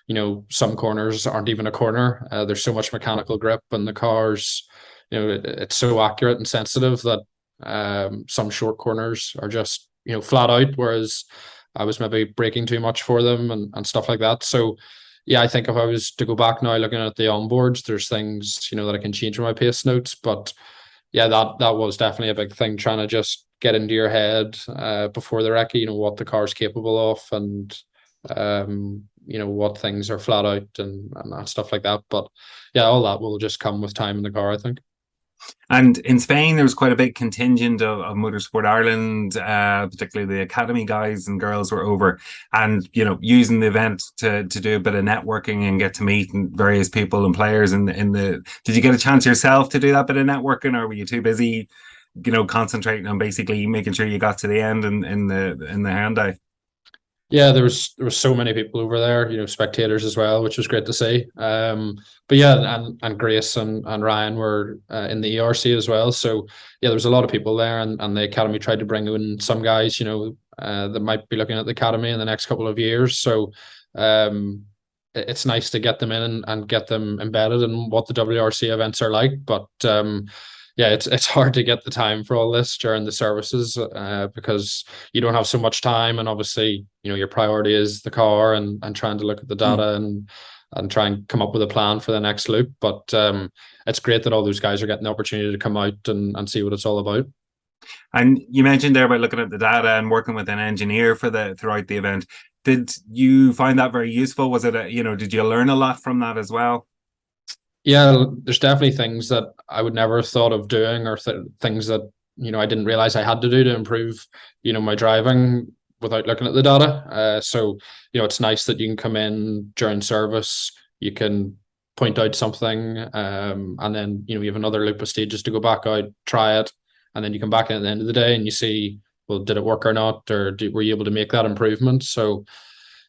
Speaker 6: you know, some corners aren't even a corner. There's so much mechanical grip, and the cars, you know, it's so accurate and sensitive that some short corners are just, you know, flat out, whereas I was maybe braking too much for them and stuff like that. So yeah, I think if I was to go back now looking at the onboards, there's things, you know, that I can change in my pace notes. But yeah, that was definitely a big thing, trying to just get into your head before the recce, you know, what the car's capable of, and you know, what things are flat out and stuff like that. But yeah, all that will just come with time in the car, I think.
Speaker 3: And in Spain, there was quite a big contingent of Motorsport Ireland, particularly the academy guys and girls were over, and, you know, using the event to do a bit of networking and get to meet various people and players in the. Did you get a chance yourself to do that bit of networking, or were you too busy, you know, concentrating on basically making sure you got to the end in the Hyundai?
Speaker 6: Yeah, there was so many people over there, you know, spectators as well, which was great to see. But yeah, and Grace and Ryan were in the ERC as well. So yeah, there was a lot of people there, and the academy tried to bring in some guys, you know, that might be looking at the academy in the next couple of years. So it's nice to get them in and get them embedded in what the WRC events are like. But yeah, it's hard to get the time for all this during the services because you don't have so much time, and obviously, you know, your priority is the car and trying to look at the data and try and come up with a plan for the next loop. But it's great that all those guys are getting the opportunity to come out and see what it's all about.
Speaker 3: And you mentioned there about looking at the data and working with an engineer throughout the event. Did you find that very useful? Was it did you learn a lot from that as well?
Speaker 6: Yeah, there's definitely things that I would never have thought of doing, or things that, you know, I didn't realize I had to do to improve, you know, my driving without looking at the data. So, you know, it's nice that you can come in during service, you can point out something, and then, you know, you have another loop of stages to go back out, try it, and then you come back in at the end of the day and you see, well, did it work or not, or were you able to make that improvement? So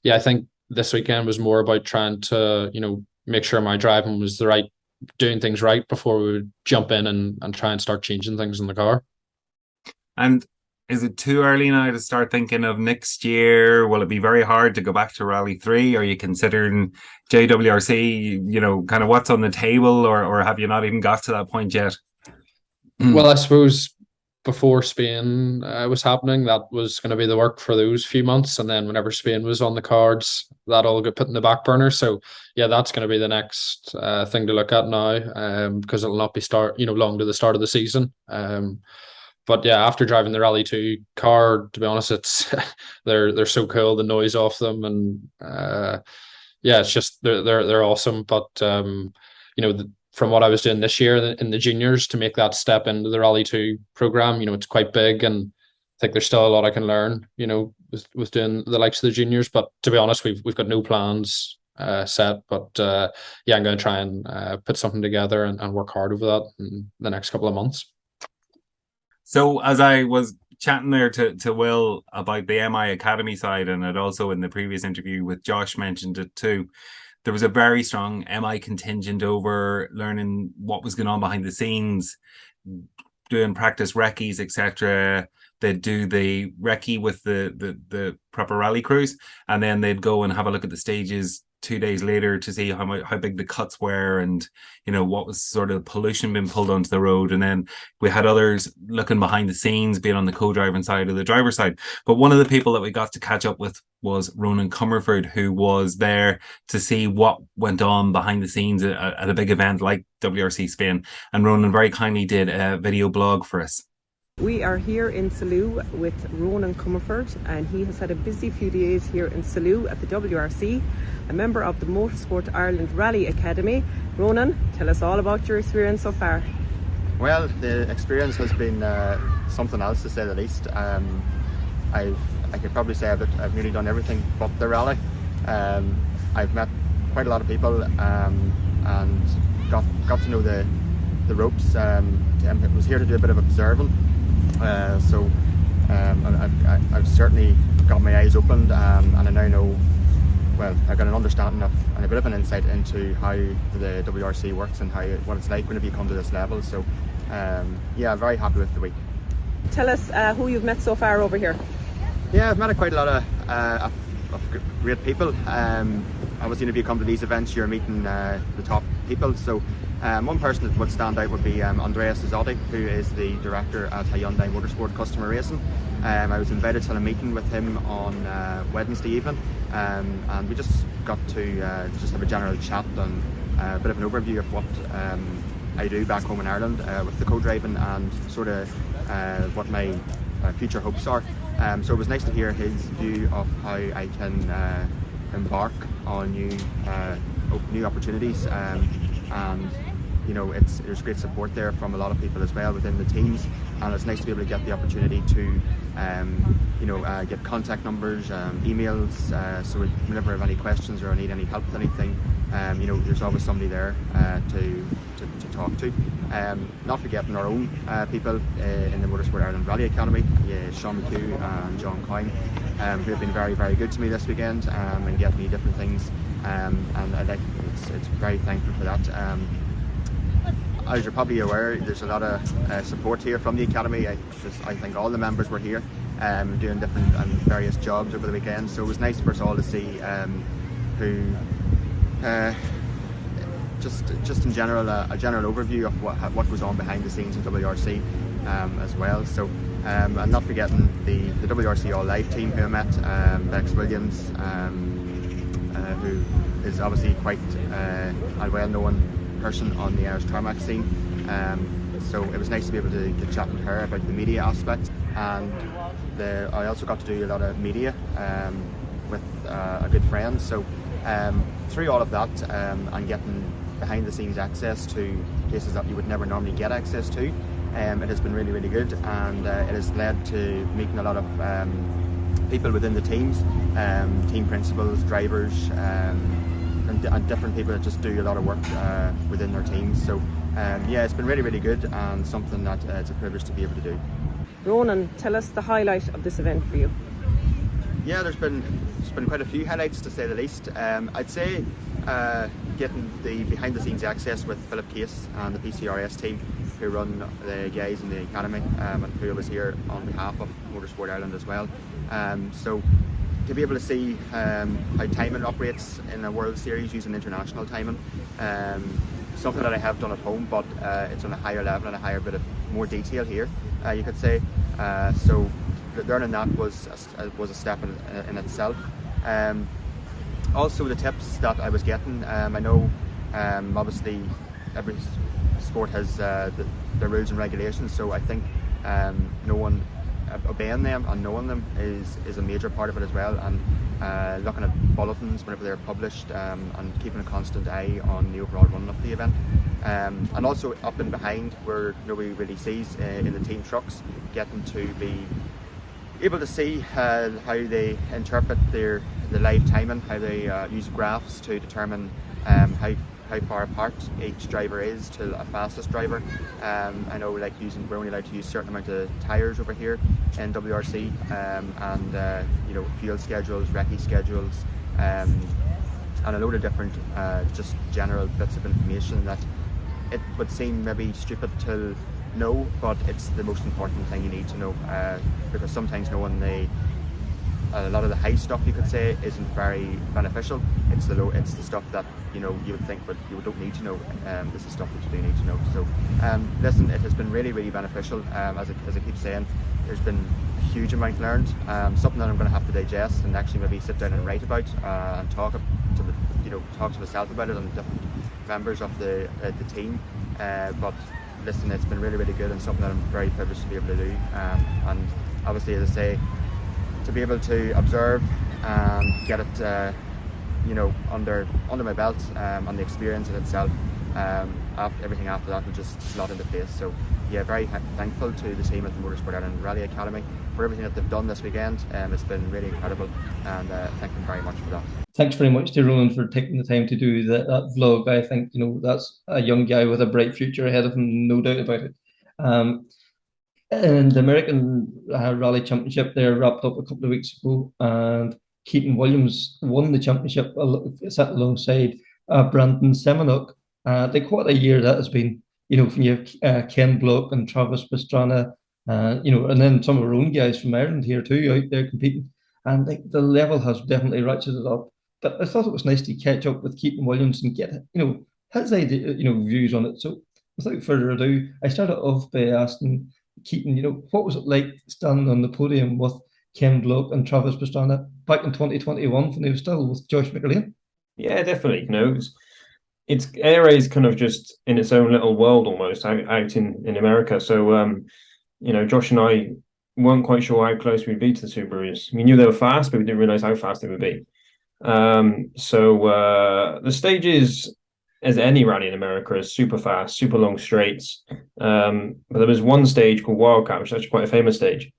Speaker 6: yeah, I think this weekend was more about trying to, you know, make sure my driving was doing things right before we would jump in and try and start changing things in the car.
Speaker 3: And is it too early now to start thinking of next year? Will it be very hard to go back to Rally 3? Are you considering JWRC, you know, kind of what's on the table, or have you not even got to that point yet?
Speaker 6: Well, I suppose before Spain was happening, that was going to be the work for those few months, and then whenever Spain was on the cards, that all got put in the back burner. So yeah, that's going to be the next thing to look at now, because it'll not be long to the start of the season. But yeah, after driving the Rally 2 car, to be honest, it's they're so cool, the noise off them, and yeah, it's just they're awesome. But you know, from what I was doing this year in the juniors, to make that step into the Rally 2 program, you know, it's quite big, and I think there's still a lot I can learn, you know, with doing the likes of the juniors. But to be honest, we've got no plans set, but yeah, I'm going to try and put something together and work hard over that in the next couple of months.
Speaker 3: So as I was chatting there to Will about the MI Academy side, and I'd also in the previous interview with Josh mentioned it too, there was a very strong MI contingent over learning what was going on behind the scenes, doing practice recce's, etc. They'd do the recce with the proper rally crews, and then they'd go and have a look at the stages 2 days later to see how big the cuts were, and, you know, what was sort of pollution being pulled onto the road. And then we had others looking behind the scenes, being on the co-driving side or the driver side. But one of the people that we got to catch up with was Ronan Comerford, who was there to see what went on behind the scenes at a big event like WRC Spain. And Ronan very kindly did a video blog for us.
Speaker 7: We are here in Salou with Ronan Comerford, and he has had a busy few days here in Salou at the WRC, a member of the Motorsport Ireland Rally Academy. Ronan, tell us all about your experience so far.
Speaker 8: Well, the experience has been something else, to say the least. I could probably say I've nearly done everything but the rally. I've met quite a lot of people and got to know the ropes. I was here to do a bit of observing. So I've certainly got my eyes opened, and I now know, well, I've got an understanding of a bit of an insight into how the WRC works and what it's like whenever you come to this level. So yeah, very happy with the week.
Speaker 7: Tell us who you've met so far over here.
Speaker 8: Yeah, I've met quite a lot of great people. Obviously, if you come to these events, you're meeting the top people. So one person that would stand out would be Andreas Izzotti, who is the director at Hyundai Motorsport Customer Racing. I was invited to a meeting with him on Wednesday evening, and we just got to just have a general chat and a bit of an overview of what I do back home in Ireland with the co-driving and sort of what my future hopes are. So it was nice to hear his view of how I can embark on new opportunities, and you know, there's great support there from a lot of people as well within the teams, and it's nice to be able to get the opportunity to get contact numbers, emails, so whenever I have any questions or I need any help with anything, there's always somebody there to talk to. Not forgetting our own people in the Motorsport Ireland Rally Academy, Sean McHugh and John Coyne, who have been very, very good to me this weekend and getting me different things, and it's very thankful for that. As you're probably aware, there's a lot of support here from the Academy. I think all the members were here doing different and various jobs over the weekend, so it was nice for us all to see just in general a general overview of what goes on behind the scenes in WRC as well. So and not forgetting the WRC All Live team who I met, Bex Williams, who is obviously quite a well-known person on the Irish tarmac scene. So it was nice to be able to chat with her about the media aspect, and I also got to do a lot of media with a good friend. So through all of that and getting behind the scenes access to places that you would never normally get access to, it has been really, really good, and it has led to meeting a lot of people within the teams, team principals, drivers, and different people that just do a lot of work within their teams. So yeah, it's been really, really good, and something that it's a privilege to be able to do.
Speaker 7: Ronan, tell us the highlight of this event for you.
Speaker 8: Yeah, there's been quite a few highlights, to say the least. I'd say getting the behind the scenes access with Philip Case and the PCRS team, who run the guys in the academy, and who was here on behalf of Motorsport Ireland as well. So to be able to see how timing operates in a World Series using international timing, something that I have done at home, but it's on a higher level and a higher bit of more detail here, you could say. So learning that was a step in itself. Also the tips that I was getting, I know obviously every sport has their rules and regulations, so I think obeying them and knowing them is a major part of it as well, and looking at bulletins whenever they're published, and keeping a constant eye on the overall run of the event, and also up and behind where nobody really sees in the team trucks, getting to be able to see how they interpret the live timing, how they use graphs to determine how far apart each driver is to a fastest driver. I know, like, we're only allowed to use a certain amount of tyres over here in WRC, and fuel schedules, recce schedules, and a load of different just general bits of information that it would seem maybe stupid to know, but it's the most important thing you need to know, because sometimes knowing a lot of the high stuff, you could say, isn't very beneficial. It's the stuff that you would think, but you don't need to know. This is stuff that you do need to know. So listen, it has been really, really beneficial. As I keep saying, there's been a huge amount learned, something that I'm going to have to digest and actually maybe sit down and write about, and talk to myself about it and different members of the team. But listen, it's been really, really good, and something that I'm very privileged to be able to do. And obviously, as I say, to be able to observe and get it, under my belt, and the experience in itself, everything after that will just slot into place. So yeah, very thankful to the team at the Motorsport Ireland Rally Academy for everything that they've done this weekend. It's been really incredible, and thank them very much for that.
Speaker 2: Thanks very much to Ronan for taking the time to do that vlog. I think that's a young guy with a bright future ahead of him, no doubt about it. And the American Rally Championship there wrapped up a couple of weeks ago, and Keaton Williams won the championship, sat alongside Brandon Semenuk. Like what a year that has been. You know, from you Ken Block and Travis Pastrana, you know, and then some of our own guys from Ireland here too out there competing. And like the level has definitely ratcheted up. But I thought it was nice to catch up with Keaton Williams and get, you know, his idea, you know, views on it. So without further ado, I started off by asking Keaton, you know, what was it like standing on the podium with Ken Block and Travis Pastrana back in 2021 when they were still with Josh McErlean?
Speaker 9: Yeah, definitely. You know, it's air race kind of just in its own little world almost out in America. So you know, Josh and I weren't quite sure how close we'd be to the Subarus. We knew they were fast, but we didn't realize how fast they would be. So the stages, as any rally in America, is super fast, super long straights. But there was one stage called Wildcat, which is actually quite a famous stage.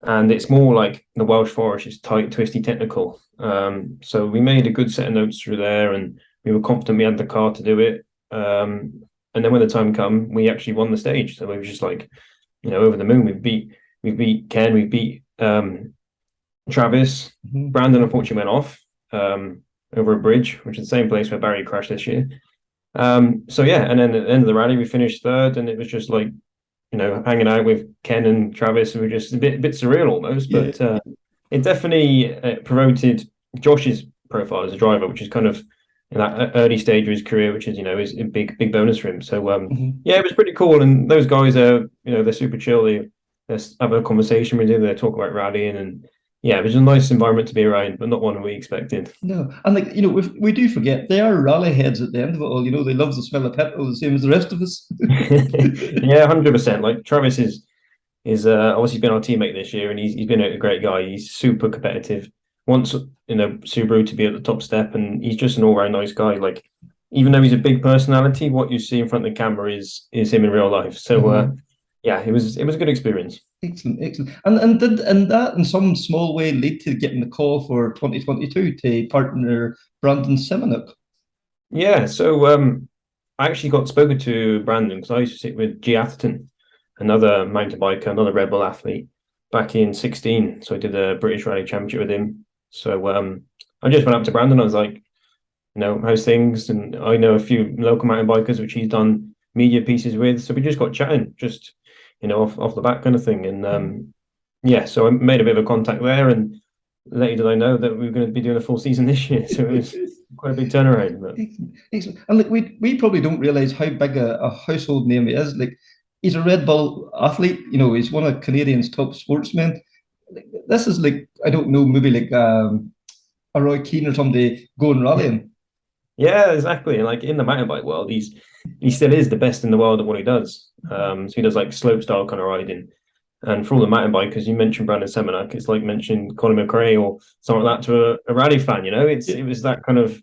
Speaker 9: And it's more like the Welsh Forest, it's tight, twisty, technical. So we made a good set of notes through there, and we were confident we had the car to do it. And then when the time came, we actually won the stage. So we were just like, you know, over the moon. We beat Ken, we beat Travis. Brandon unfortunately went off over a bridge, which is the same place where Barry crashed this year. So yeah, and then at the end of the rally, we finished third, and it was just like, you know, hanging out with Ken and Travis, and we were just a bit surreal almost. But it definitely promoted Josh's profile as a driver, which is kind of in that early stage of his career, which is, you know, is a big bonus for him. So yeah, it was pretty cool. And those guys are, you know, they're super chill. They have a conversation with him. They talk about rallying, and yeah, it was a nice environment to be around, but not one we expected.
Speaker 2: No, and like, you know, we do forget they are rally heads at the end of it all. You know, they love the smell of petrol the same as the rest of us.
Speaker 9: Yeah, 100%. Like Travis is obviously been our teammate this year, and he's been a great guy. He's super competitive. Wants, you know, Subaru to be at the top step, and he's just an all-round nice guy. Like, even though he's a big personality, what you see in front of the camera is him in real life. So yeah, it was a good experience.
Speaker 2: Excellent. And did that in some small way lead to getting the call for 2022 to partner Brandon Semenuk?
Speaker 9: Yeah, so I actually got spoken to Brandon because I used to sit with G. Atherton, another mountain biker, another Rebel athlete, back in 2016. So I did a British Rally Championship with him. So I just went up to Brandon. I was like, you know, how's things? And I know a few local mountain bikers, which he's done media pieces with. So we just got chatting, just, you know, off the back kind of thing. And yeah, so I made a bit of a contact there, and later did I know that we were going to be doing a full season this year. So it was quite a big turnaround. But.
Speaker 2: Excellent. And like we probably don't realize how big a household name he is. Like, he's a Red Bull athlete. You know, he's one of Canadian's top sportsmen. This is like, I don't know, maybe like a Roy Keane or somebody going rallying.
Speaker 9: Yeah, exactly. And like in the mountain bike world, he still is the best in the world at what he does. So he does like slope style kind of riding. And for all the mountain bikers, you mentioned Brandon Semenuk, it's like mentioning Colin McRae or something like that to a rally fan. You know, it was that kind of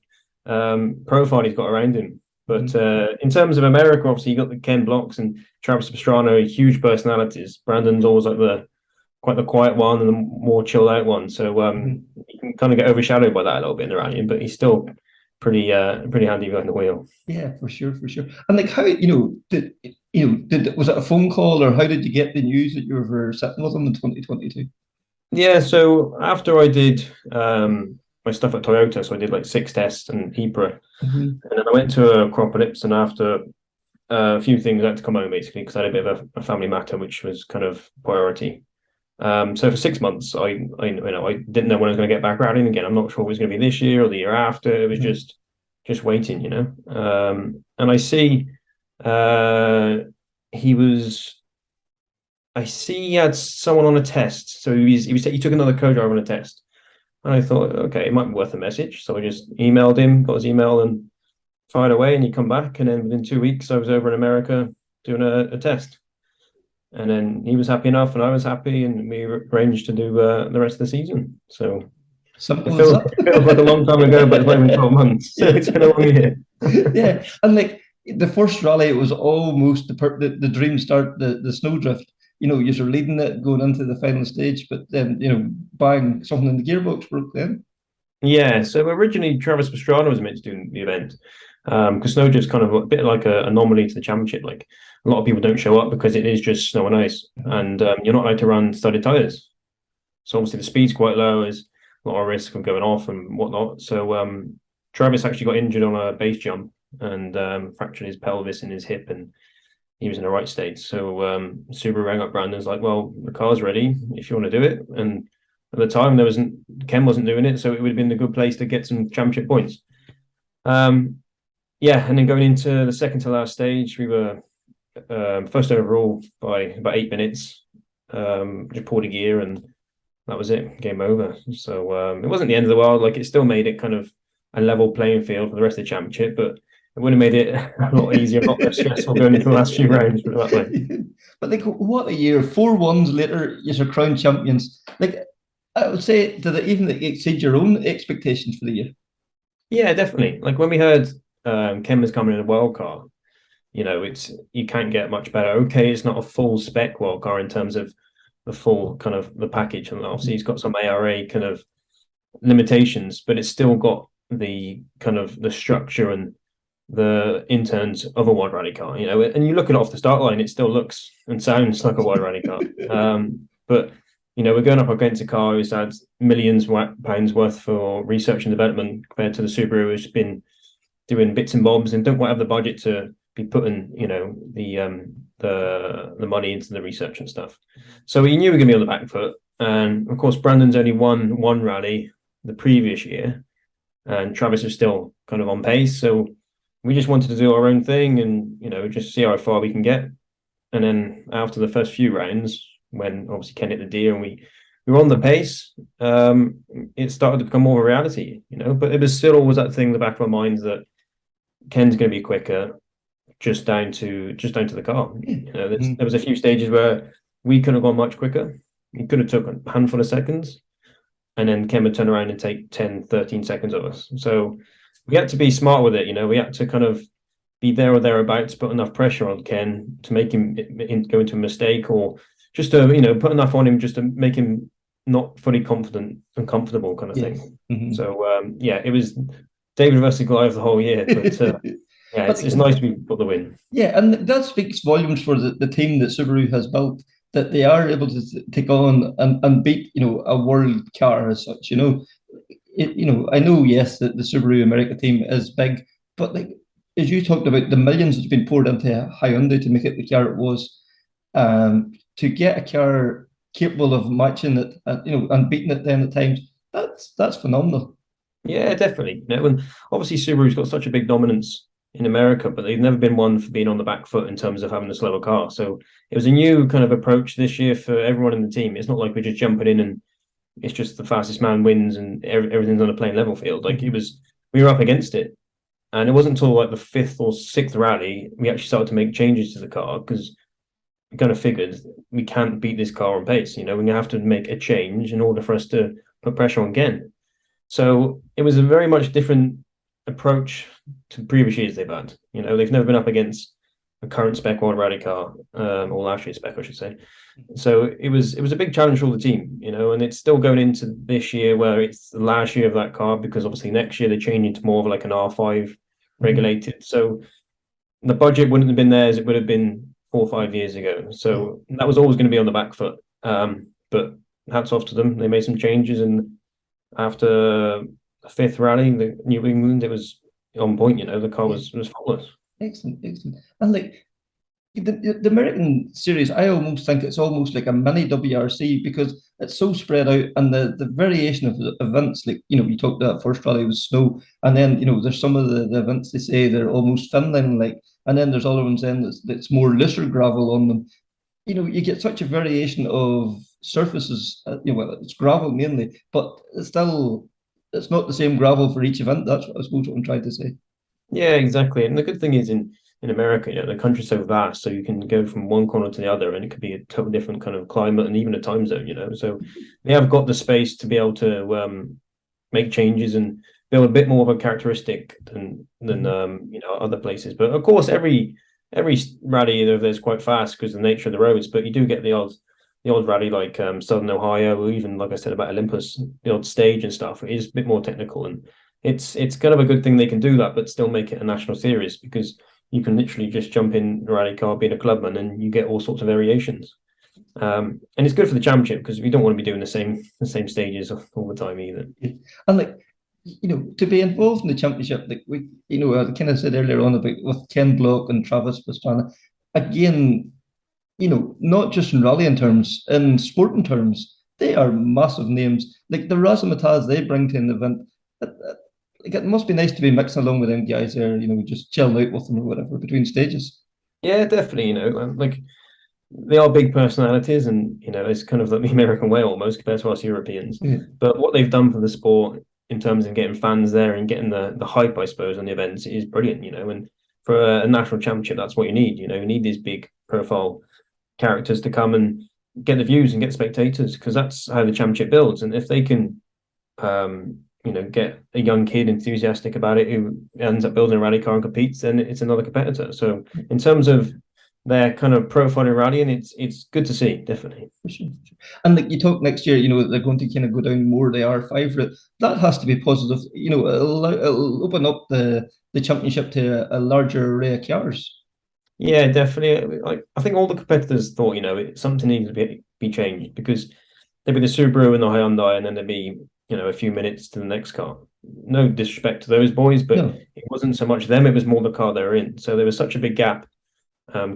Speaker 9: profile he's got around him. But in terms of America, obviously you got the Ken Blocks and Travis Pastrana, huge personalities. Brandon's always like quite the quiet one and the more chilled out one. So you can kind of get overshadowed by that a little bit in the rallying, but he's still pretty handy behind the wheel.
Speaker 2: Yeah, for sure. And like, how, was it a phone call, or how did you get the news that you were sitting with him in 2022?
Speaker 9: Yeah, so after I did my stuff at Toyota, so I did like 6 tests and Ypres, and then I went to Acropolis, and after a few things I had to come home basically because I had a bit of a family matter which was kind of priority. So for 6 months, I didn't know when I was going to get back riding again. I'm not sure if it was going to be this year or the year after. It was just waiting, you know. And I see he had someone on a test. So he took another co-driver on a test. And I thought, okay, it might be worth a message. So I just emailed him, got his email, and fired away. And he come back, and then within 2 weeks, I was over in America doing a test. And then he was happy enough, and I was happy, and we arranged to do the rest of the season. So it feels like a long time ago, but it's only 12 months. So it's been a long year.
Speaker 2: Yeah, and like the first rally, it was almost the dream start, the snowdrift. You know, you're leading it going into the final stage, but then, you know, bang, something in the gearbox broke then.
Speaker 9: Yeah, so originally Travis Pastrana was meant to do the event because snowdrift's kind of a bit like an anomaly to the championship. Like, a lot of people don't show up because it is just snow and ice, and you're not allowed to run studded tires. So obviously the speed's quite low. As a lot of risk of going off and whatnot. So Travis actually got injured on a base jump and fractured his pelvis and his hip, and he was in the right state. So Subaru rang up Brandon's like, well, the car's ready if you want to do it. And at the time, Ken wasn't doing it, so it would have been a good place to get some championship points. Yeah, and then going into the second to last stage, we were first overall by about 8 minutes. Just pulled a gear and that was it, game over. So it wasn't the end of the world. Like, it still made it kind of a level playing field for the rest of the championship, but it would have made it a lot easier, a lot less stressful going into the last few rounds. Put it that way.
Speaker 2: But like, what a year! 4 1s later, you're crowned champions. Like, I would say, did it even exceed your own expectations for the year?
Speaker 9: Yeah, definitely. Like, when we heard Ken was coming in a wild car, you know, you can't get much better. Okay, it's not a full spec wild car in terms of the full kind of the package, and obviously he's got some ARA kind of limitations, but it's still got the kind of the structure and the interns of a wide rally car, you know. And you look at it off the start line, it still looks and sounds like a wide rally car. But you know, we're going up against a car who's had millions of pounds worth for research and development compared to the Subaru, who's been doing bits and bobs and don't quite have the budget to be putting, you know, the money into the research and stuff. So we knew we were going to be on the back foot. And of course, Brandon's only won one rally the previous year, and Travis was still kind of on pace. So we just wanted to do our own thing and, you know, just see how far we can get. And then after the first few rounds, when obviously Ken hit the deer and we were on the pace, it started to become more of a reality, you know. But it was still always that thing in the back of our minds that Ken's going to be quicker, just down to the car. You know, there was a few stages where we couldn't have gone much quicker. He could have took a handful of seconds, and then Ken would turn around and take 10, 13 seconds of us. So we had to be smart with it, you know. We had to kind of be there or thereabouts, put enough pressure on Ken to make him go into a mistake, or just to, you know, put enough on him just to make him not fully confident and comfortable kind of thing. Mm-hmm. So, yeah, it was David versus Goliath the whole year, but yeah, it's nice to be got the win.
Speaker 2: Yeah, and that speaks volumes for the team that Subaru has built, that they are able to take on and beat, you know, a world car as such. You know, you know, I know, yes, that the Subaru America team is big, but like, as you talked about, the millions that's been poured into Hyundai to make it the car it was, to get a car capable of matching it, you know, and beating it then at times, that's phenomenal.
Speaker 9: Yeah, definitely. You know, and obviously Subaru's got such a big dominance in America, but they've never been one for being on the back foot in terms of having a slower car. So it was a new kind of approach this year for everyone in the team. It's not like we're just jumping in and it's just the fastest man wins and everything's on a plain level field. Like, we were up against it. And it wasn't until like the 5th or 6th rally we actually started to make changes to the car, because we kind of figured we can't beat this car on pace. You know, we're going to have to make a change in order for us to put pressure on Ken. So it was a very much different approach to previous years they've had. You know, they've never been up against a current spec world rally car, or last year's spec, I should say. So it was a big challenge for the team, you know, and it's still going into this year where it's the last year of that car, because obviously next year they change into more of like an R5 regulated. So the budget wouldn't have been there as it would have been 4 or 5 years ago. So that was always going to be on the back foot. But hats off to them. They made some changes, and after the 5th rally, the New England, it was on point. You know, the car was flawless.
Speaker 2: Excellent. And like the American series, I almost think it's almost like a mini WRC, because it's so spread out, and the variation of the events, like, you know, you talked about that first rally was snow, and then, you know, there's some of the events they say they're almost Finland like, and then there's other ones then that's more looser gravel on them. You know, you get such a variation of surfaces. You know, it's gravel mainly, but it's not the same gravel for each event. That's what I suppose what I'm trying to say.
Speaker 9: Yeah, exactly. And the good thing is in America, you know, the country's so vast, so you can go from one corner to the other, and it could be a totally different kind of climate and even a time zone, you know. So they have got the space to be able to make changes and build a bit more of a characteristic than you know, other places. But of course, every rally there's quite fast because of the nature of the roads, but you do get the odd rally like Southern Ohio, or even, like I said about Olympus, the odd stage and stuff. It is a bit more technical, and it's kind of a good thing they can do that, but still make it a national series, because you can literally just jump in a rally car, being a clubman, and you get all sorts of variations. And it's good for the championship because we don't want to be doing the same stages all the time either.
Speaker 2: And like, to be involved in the championship, like I kind of said earlier on about with Ken Block and Travis Pastrana, again, not just in rallying terms, in sporting terms, they are massive names. Like the razzmatazz they bring to an event, like it must be nice to be mixing along with them guys there, just chilling out with them or whatever between stages.
Speaker 9: Yeah, definitely. Like they are big personalities, and it's kind of like the American way almost compared to us Europeans.
Speaker 2: Yeah.
Speaker 9: But what they've done for the sport in terms of getting fans there and getting the hype, I suppose, on the events is brilliant. And for a national championship, that's what you need. You need these big profile characters to come and get the views and get spectators, because that's how the championship builds. And if they can, get a young kid enthusiastic about it who ends up building a rally car and competes, then it's another competitor. So in terms of their kind of profile in rallying, it's good to see, definitely.
Speaker 2: For sure. And like you talk next year, they're going to kind of go down more the R5 route. That has to be positive. It'll open up the championship to a larger array of cars.
Speaker 9: Yeah, definitely. I think all the competitors thought, something needs to be changed, because there'd be the Subaru and the Hyundai, and then there'd be, a few minutes to the next car. No disrespect to those boys, but It wasn't so much them, it was more the car they were in. So there was such a big gap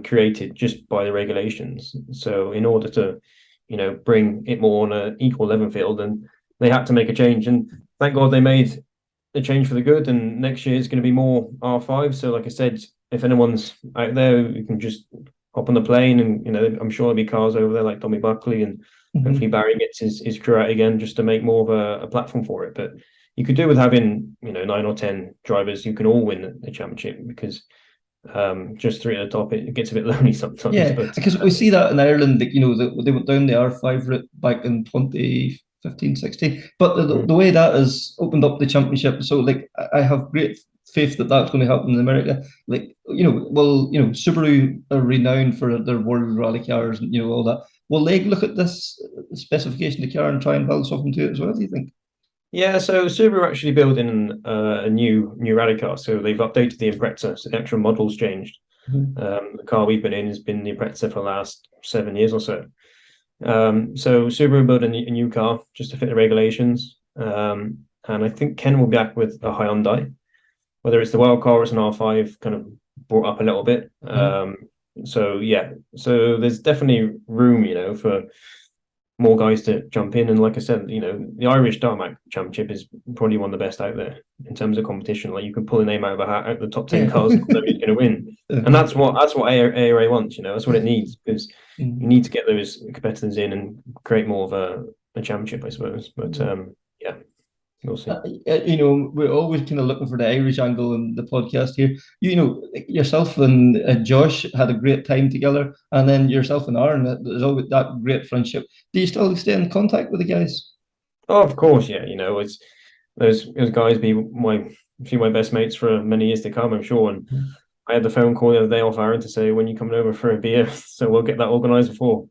Speaker 9: created just by the regulations. So in order to, bring it more on an equal level field, and they had to make a change. And thank God they made the change for the good. And next year it's going to be more R5. So like I said, if anyone's out there who can just hop on the plane, and I'm sure there'll be cars over there like Tommy Buckley, and hopefully Barry gets his crew out again just to make more of a platform for it. But you could do with having 9 or 10 drivers who can all win the championship, because just 3 at the top, it gets a bit lonely sometimes.
Speaker 2: Yeah,
Speaker 9: but
Speaker 2: because we see that in Ireland, like, they went down the R5 route back in 2015, 16. But the way that has opened up the championship, so like I have great faith that that's going to happen in America. Like, Subaru are renowned for their world rally cars and, all that. Will they look at this specification of the car and try and build something to it as well, do you think?
Speaker 9: Yeah, so Subaru are actually building a new rally car. So they've updated the Impreza, so the actual model's changed. The car we've been in has been the Impreza for the last 7 years or so. So Subaru built a new car just to fit the regulations. And I think Ken will be back with a Hyundai. Whether it's the wild car or it's an R5, kind of brought up a little bit. So there's definitely room, for more guys to jump in. And like I said, the Irish Tarmac Championship is probably one of the best out there in terms of competition. Like, you can pull a name out of a hat, out the top 10 cars, nobody's going to win. And that's what ARA wants. That's what it needs, because you need to get those competitors in and create more of a championship, I suppose. But yeah. We'll see.
Speaker 2: We're always kind of looking for the Irish angle in the podcast here. Yourself and Josh had a great time together, and then yourself and Aaron, there's always that great friendship. Do you still stay in contact with the guys?
Speaker 9: Oh, of course, yeah. It's those guys be a few of my best mates for many years to come, I'm sure. And I had the phone call the other day off Aaron to say, when you coming over for a beer? So we'll get that organised before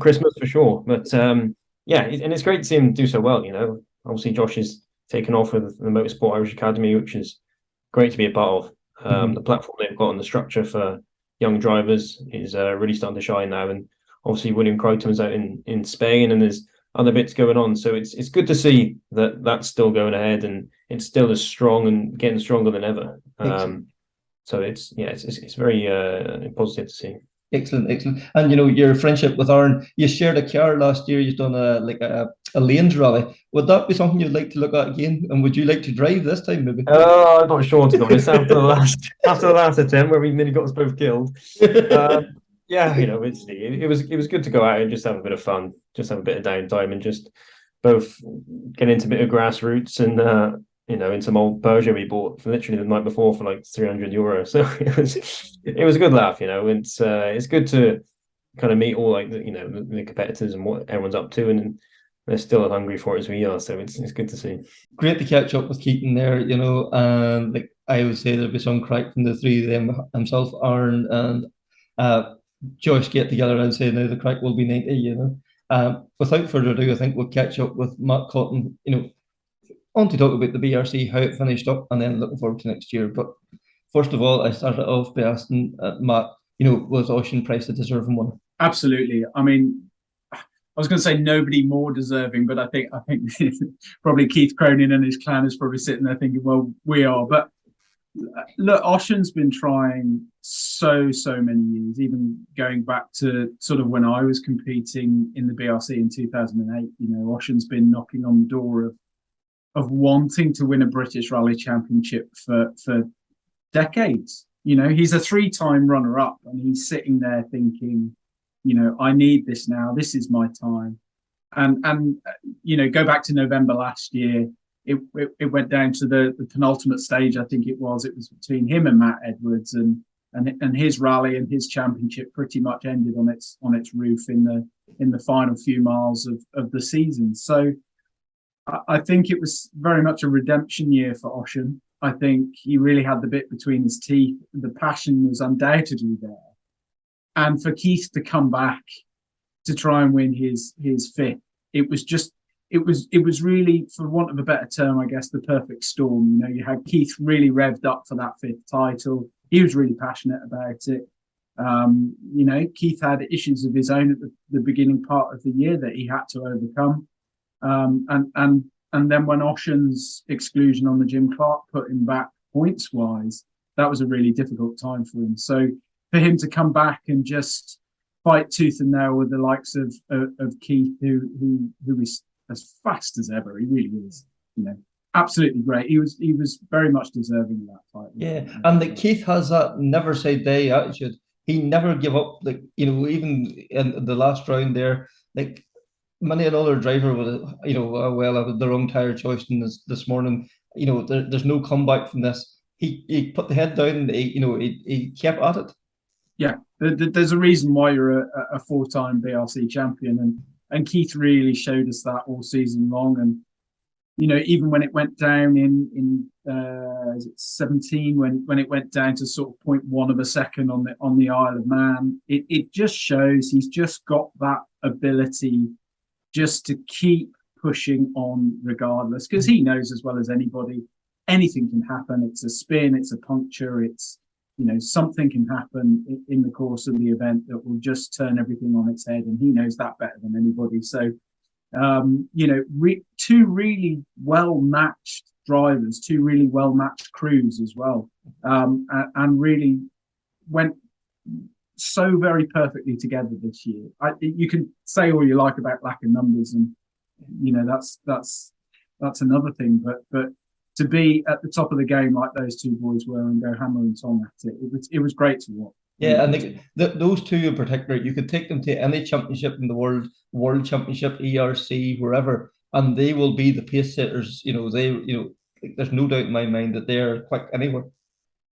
Speaker 9: Christmas for sure. But and it's great to see him do so well. Obviously, Josh is taken off with the Motorsport Irish Academy, which is great to be a part of. The platform they've got and the structure for young drivers is really starting to shine now. And obviously, Will Creighton out in Spain, and there's other bits going on. So it's good to see that that's still going ahead, and it's still as strong and getting stronger than ever. So it's very positive to see.
Speaker 2: Excellent. And your friendship with Aaron, you shared a car last year. You've done a lanes rally. Would that be something you'd like to look at again? And would you like to drive this time, maybe?
Speaker 9: I'm not sure, to be honest. After the last attempt where we nearly got us both killed. It was good to go out and just have a bit of fun, just have a bit of downtime, and just both get into a bit of grassroots and in some old Peugeot we bought for literally the night before for like €300. So it was a good laugh. It's good to kind of meet all the competitors and what everyone's up to, and they're still as hungry for it as we are. So it's good to see.
Speaker 2: Great to catch up with Keaton there, and like I would say there'll be some crack from the three of them, himself, Aaron, and Josh get together and say now the crack will be 90. Without further ado, I think we'll catch up with Matt Cotton, on to talk about the WRC, how it finished up, and then looking forward to next year. But first of all, I started off by asking Matt, was Ocean Price a deserving one?
Speaker 10: absolutely. I mean, I was going to say nobody more deserving, but I think probably Keith Cronin and his clan is probably sitting there thinking, well, we are. But look, Oshan's been trying so many years, even going back to sort of when I was competing in the BRC in 2008. You know, Oshan's been knocking on the door of wanting to win a British Rally Championship for decades. You know, he's a 3-time runner-up, and he's sitting there thinking, you know, I need this now. This is my time. And you know, go back to November last year. It went down to the penultimate stage. I think it was between him and Matt Edwards, and his rally and his championship pretty much ended on its roof in the final few miles of the season. So I think it was very much a redemption year for Oshan. I think he really had the bit between his teeth. The passion was undoubtedly there. And for Keith to come back to try and win his fifth, it was really, for want of a better term, I guess, the perfect storm. You know, you had Keith really revved up for that fifth title. He was really passionate about it. You know, Keith had issues of his own at the beginning part of the year that he had to overcome. And then when Oshan's exclusion on the Jim Clark put him back points wise, that was a really difficult time for him. So for him to come back and just fight tooth and nail with the likes of Keith, who is as fast as ever, he really is, you know, absolutely great. He was very much deserving of that fight.
Speaker 2: Yeah, and that Keith has that never say die attitude. He never give up. Like, you know, even in the last round there, like many another driver would, you know, well, I had the wrong tire choice in this morning. You know, there's no comeback from this. He put the head down. He kept at it.
Speaker 10: Yeah, there's a reason why you're a 4-time BRC champion, and Keith really showed us that all season long. And you know, even when it went down in 17, when it went down to sort of 0.1 of a second on the Isle of Man, it just shows he's just got that ability just to keep pushing on regardless, because he knows as well as anybody, anything can happen. It's a spin, it's a puncture, it's, you know, something can happen in the course of the event that will just turn everything on its head, and he knows that better than anybody. So, you know, two really well-matched drivers, two really well-matched crews as well, and really went so very perfectly together this year. You can say all you like about lack of numbers, and you know that's another thing, but to be at the top of the game like those two boys were and go hammer and tong at it was great to watch.
Speaker 2: Yeah, and those two in particular, you could take them to any championship in the world championship, ERC, wherever, and they will be the pace setters. You know, there's no doubt in my mind that they're quick anywhere.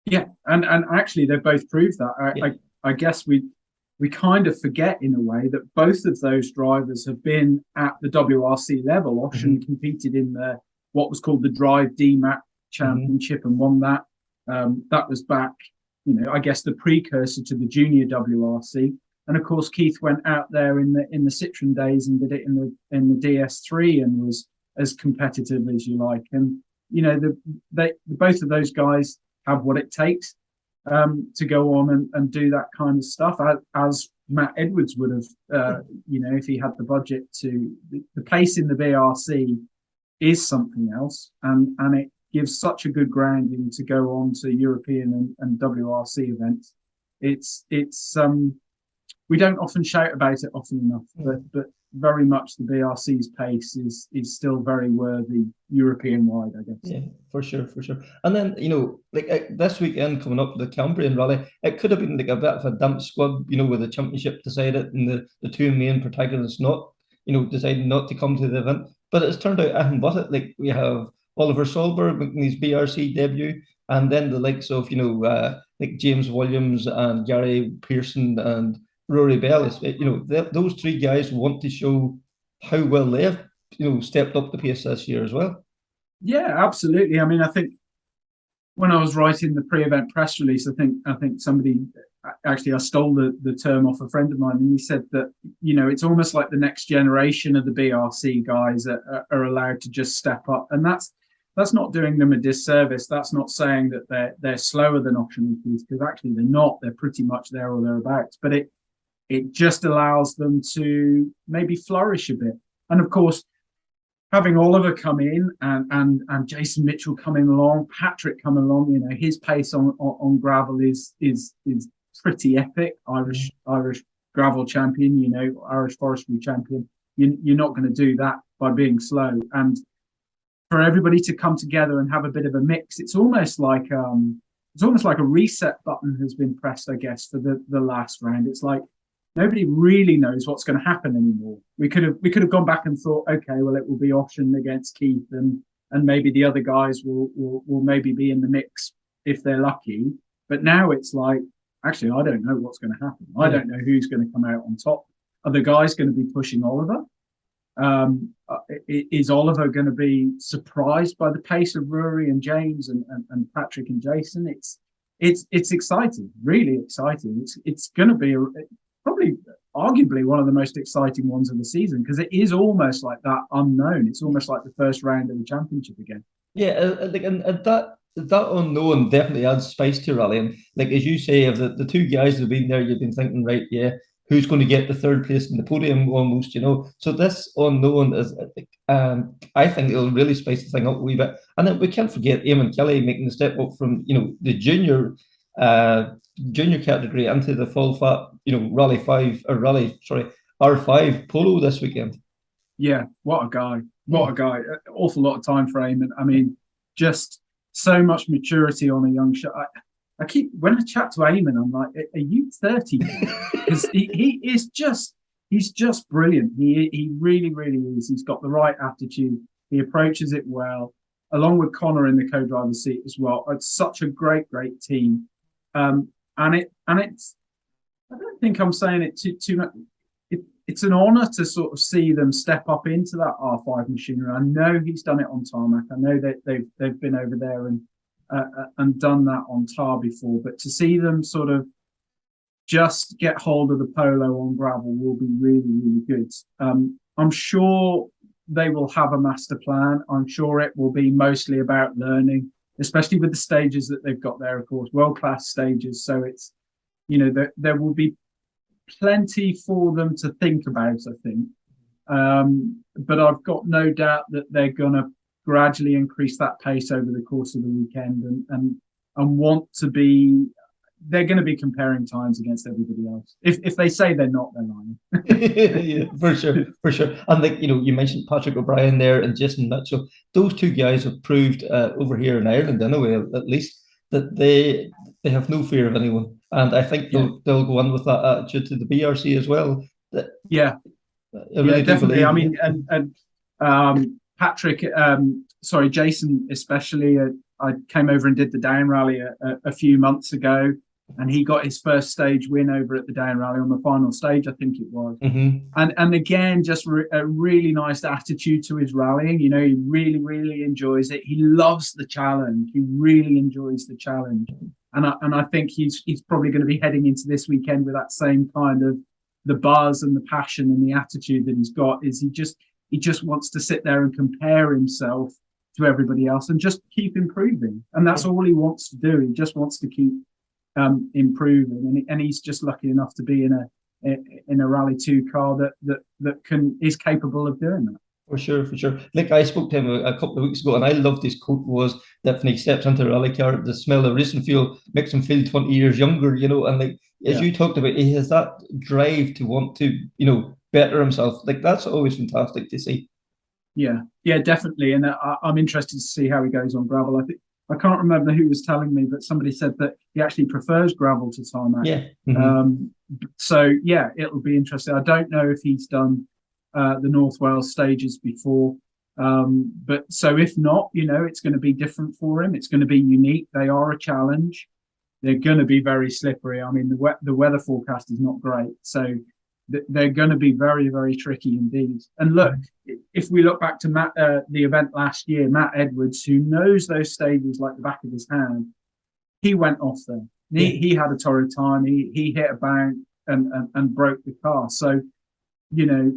Speaker 10: Yeah, and actually they've both proved that. I guess we kind of forget in a way that both of those drivers have been at the WRC level. Oshan competed in what was called the Drive DMAC Championship and won that. That was back, you know, I guess the precursor to the Junior WRC. And of course, Keith went out there in the Citroen days and did it in the DS3 and was as competitive as you like. And you know, both of those guys have what it takes to go on and do that kind of stuff, as Matt Edwards would have, you know, if he had the budget to. The pace in the BRC is something else, and it gives such a good grounding to go on to European and WRC events. It's we don't often shout about it often enough, but very much the BRC's pace is still very worthy European wide, I guess.
Speaker 2: Yeah, for sure. And then, you know, like this weekend coming up, the Cambrian Rally, it could have been like a bit of a damp squib, you know, with the championship decided and the two main protagonists decided not to come to the event. But it's turned out anything but it. Like we have Oliver Solberg making his BRC debut, and then the likes of, you know, like James Williams and Gary Pearson and Rory Bell. You know, those three guys want to show how well they've, you know, stepped up the pace this year as well.
Speaker 10: Yeah, absolutely. I mean, I think when I was writing the pre-event press release, I think somebody actually, I stole the term off a friend of mine, and he said that, you know, it's almost like the next generation of the BRC guys are allowed to just step up, and that's not doing them a disservice. That's not saying that they're slower than Oshan and Keith, because actually they're not. They're pretty much there or thereabouts. But it just allows them to maybe flourish a bit. And of course, having Oliver come in and Jason Mitchell coming along, Patrick coming along, you know, his pace on gravel is pretty epic. Irish gravel champion, you know, Irish forestry champion. You're not going to do that by being slow. And for everybody to come together and have a bit of a mix, it's almost like a reset button has been pressed, I guess, for the last round. It's like nobody really knows what's going to happen anymore. We could have gone back and thought, okay, well, it will be Ocean against Keith, and maybe the other guys will maybe be in the mix if they're lucky. But now it's like, actually, I don't know what's going to happen. I don't know who's going to come out on top. Are the guys going to be pushing Oliver? Is Oliver going to be surprised by the pace of Rory and James and Patrick and Jason? It's exciting, really exciting. It's going to be probably arguably one of the most exciting ones of the season, because it is almost like that unknown. It's almost like the first round of the championship again.
Speaker 2: Yeah, and that unknown definitely adds spice to rally. And like as you say, of the two guys that have been there, you've been thinking, right, yeah, who's going to get the third place in the podium almost, you know? So this unknown is, I think it'll really spice the thing up a wee bit. And then we can't forget Eamon Kelly making the step up from, you know, the junior category into the full fat, you know, R5 polo this weekend.
Speaker 10: Yeah, what a guy. What a guy. An awful lot of time for Eamon. I mean, just so much maturity on a young shot. I keep, when I chat to Eamon, I'm like, are you 30? Because he's just brilliant. He really, really is. He's got the right attitude. He approaches it well, along with Connor in the co-driver's seat as well. It's such a great team. And it's, I don't think I'm saying it too much. It's an honour to sort of see them step up into that R5 machinery. I know he's done it on tarmac. I know that they've been over there and done that on tar before, but to see them sort of just get hold of the polo on gravel will be really, really good. I'm sure they will have a master plan. I'm sure it will be mostly about learning, especially with the stages that they've got there, of course, world-class stages. So it's, you know, there will be plenty for them to think about, I think. But I've got no doubt that they're going to gradually increase that pace over the course of the weekend and want to be, they're going to be comparing times against everybody else. If they say they're not, they're lying.
Speaker 2: Yeah, for sure. And like, you know, you mentioned Patrick O'Brien there and Jason Mitchell. Those two guys have proved over here in Ireland anyway, at least, that they have no fear of anyone. And I think they'll go on with that attitude to the BRC as well. Really
Speaker 10: definitely. I mean, and Patrick, Jason especially, I came over and did the Down Rally a few months ago, and he got his first stage win over at the Down Rally on the final stage, I think it was.
Speaker 2: Mm-hmm.
Speaker 10: And again, just a really nice attitude to his rallying. You know, he really, really enjoys it. He loves the challenge. He really enjoys the challenge. And I think he's probably going to be heading into this weekend with that same kind of the buzz and the passion and the attitude that he's got. Is he just wants to sit there and compare himself to everybody else and just keep improving. And that's all he wants to do. He just wants to keep improving. And he's just lucky enough to be in a Rally 2 car that is capable of doing that.
Speaker 2: For sure. Like I spoke to him a couple of weeks ago, and I loved his quote was that when he steps into a rally car, the smell of racing fuel makes him feel 20 years younger, you know. And like as you talked about, he has that drive to want to, you know, better himself. Like that's always fantastic to see.
Speaker 10: Yeah, definitely. And I'm interested to see how he goes on gravel. I can't remember who was telling me, but somebody said that he actually prefers gravel to tarmac.
Speaker 2: Yeah. Mm-hmm.
Speaker 10: So yeah, it'll be interesting. I don't know if he's done the North Wales stages before, but so if not, you know, it's going to be different for him. It's going to be unique. They are a challenge. They're going to be very slippery. I mean, the weather forecast is not great, so they're going to be very, very tricky indeed. And look, if we look back to Matt, the event last year, Matt Edwards, who knows those stages like the back of his hand, he went off there. He had a torrid time. He hit a bank and broke the car. So, you know,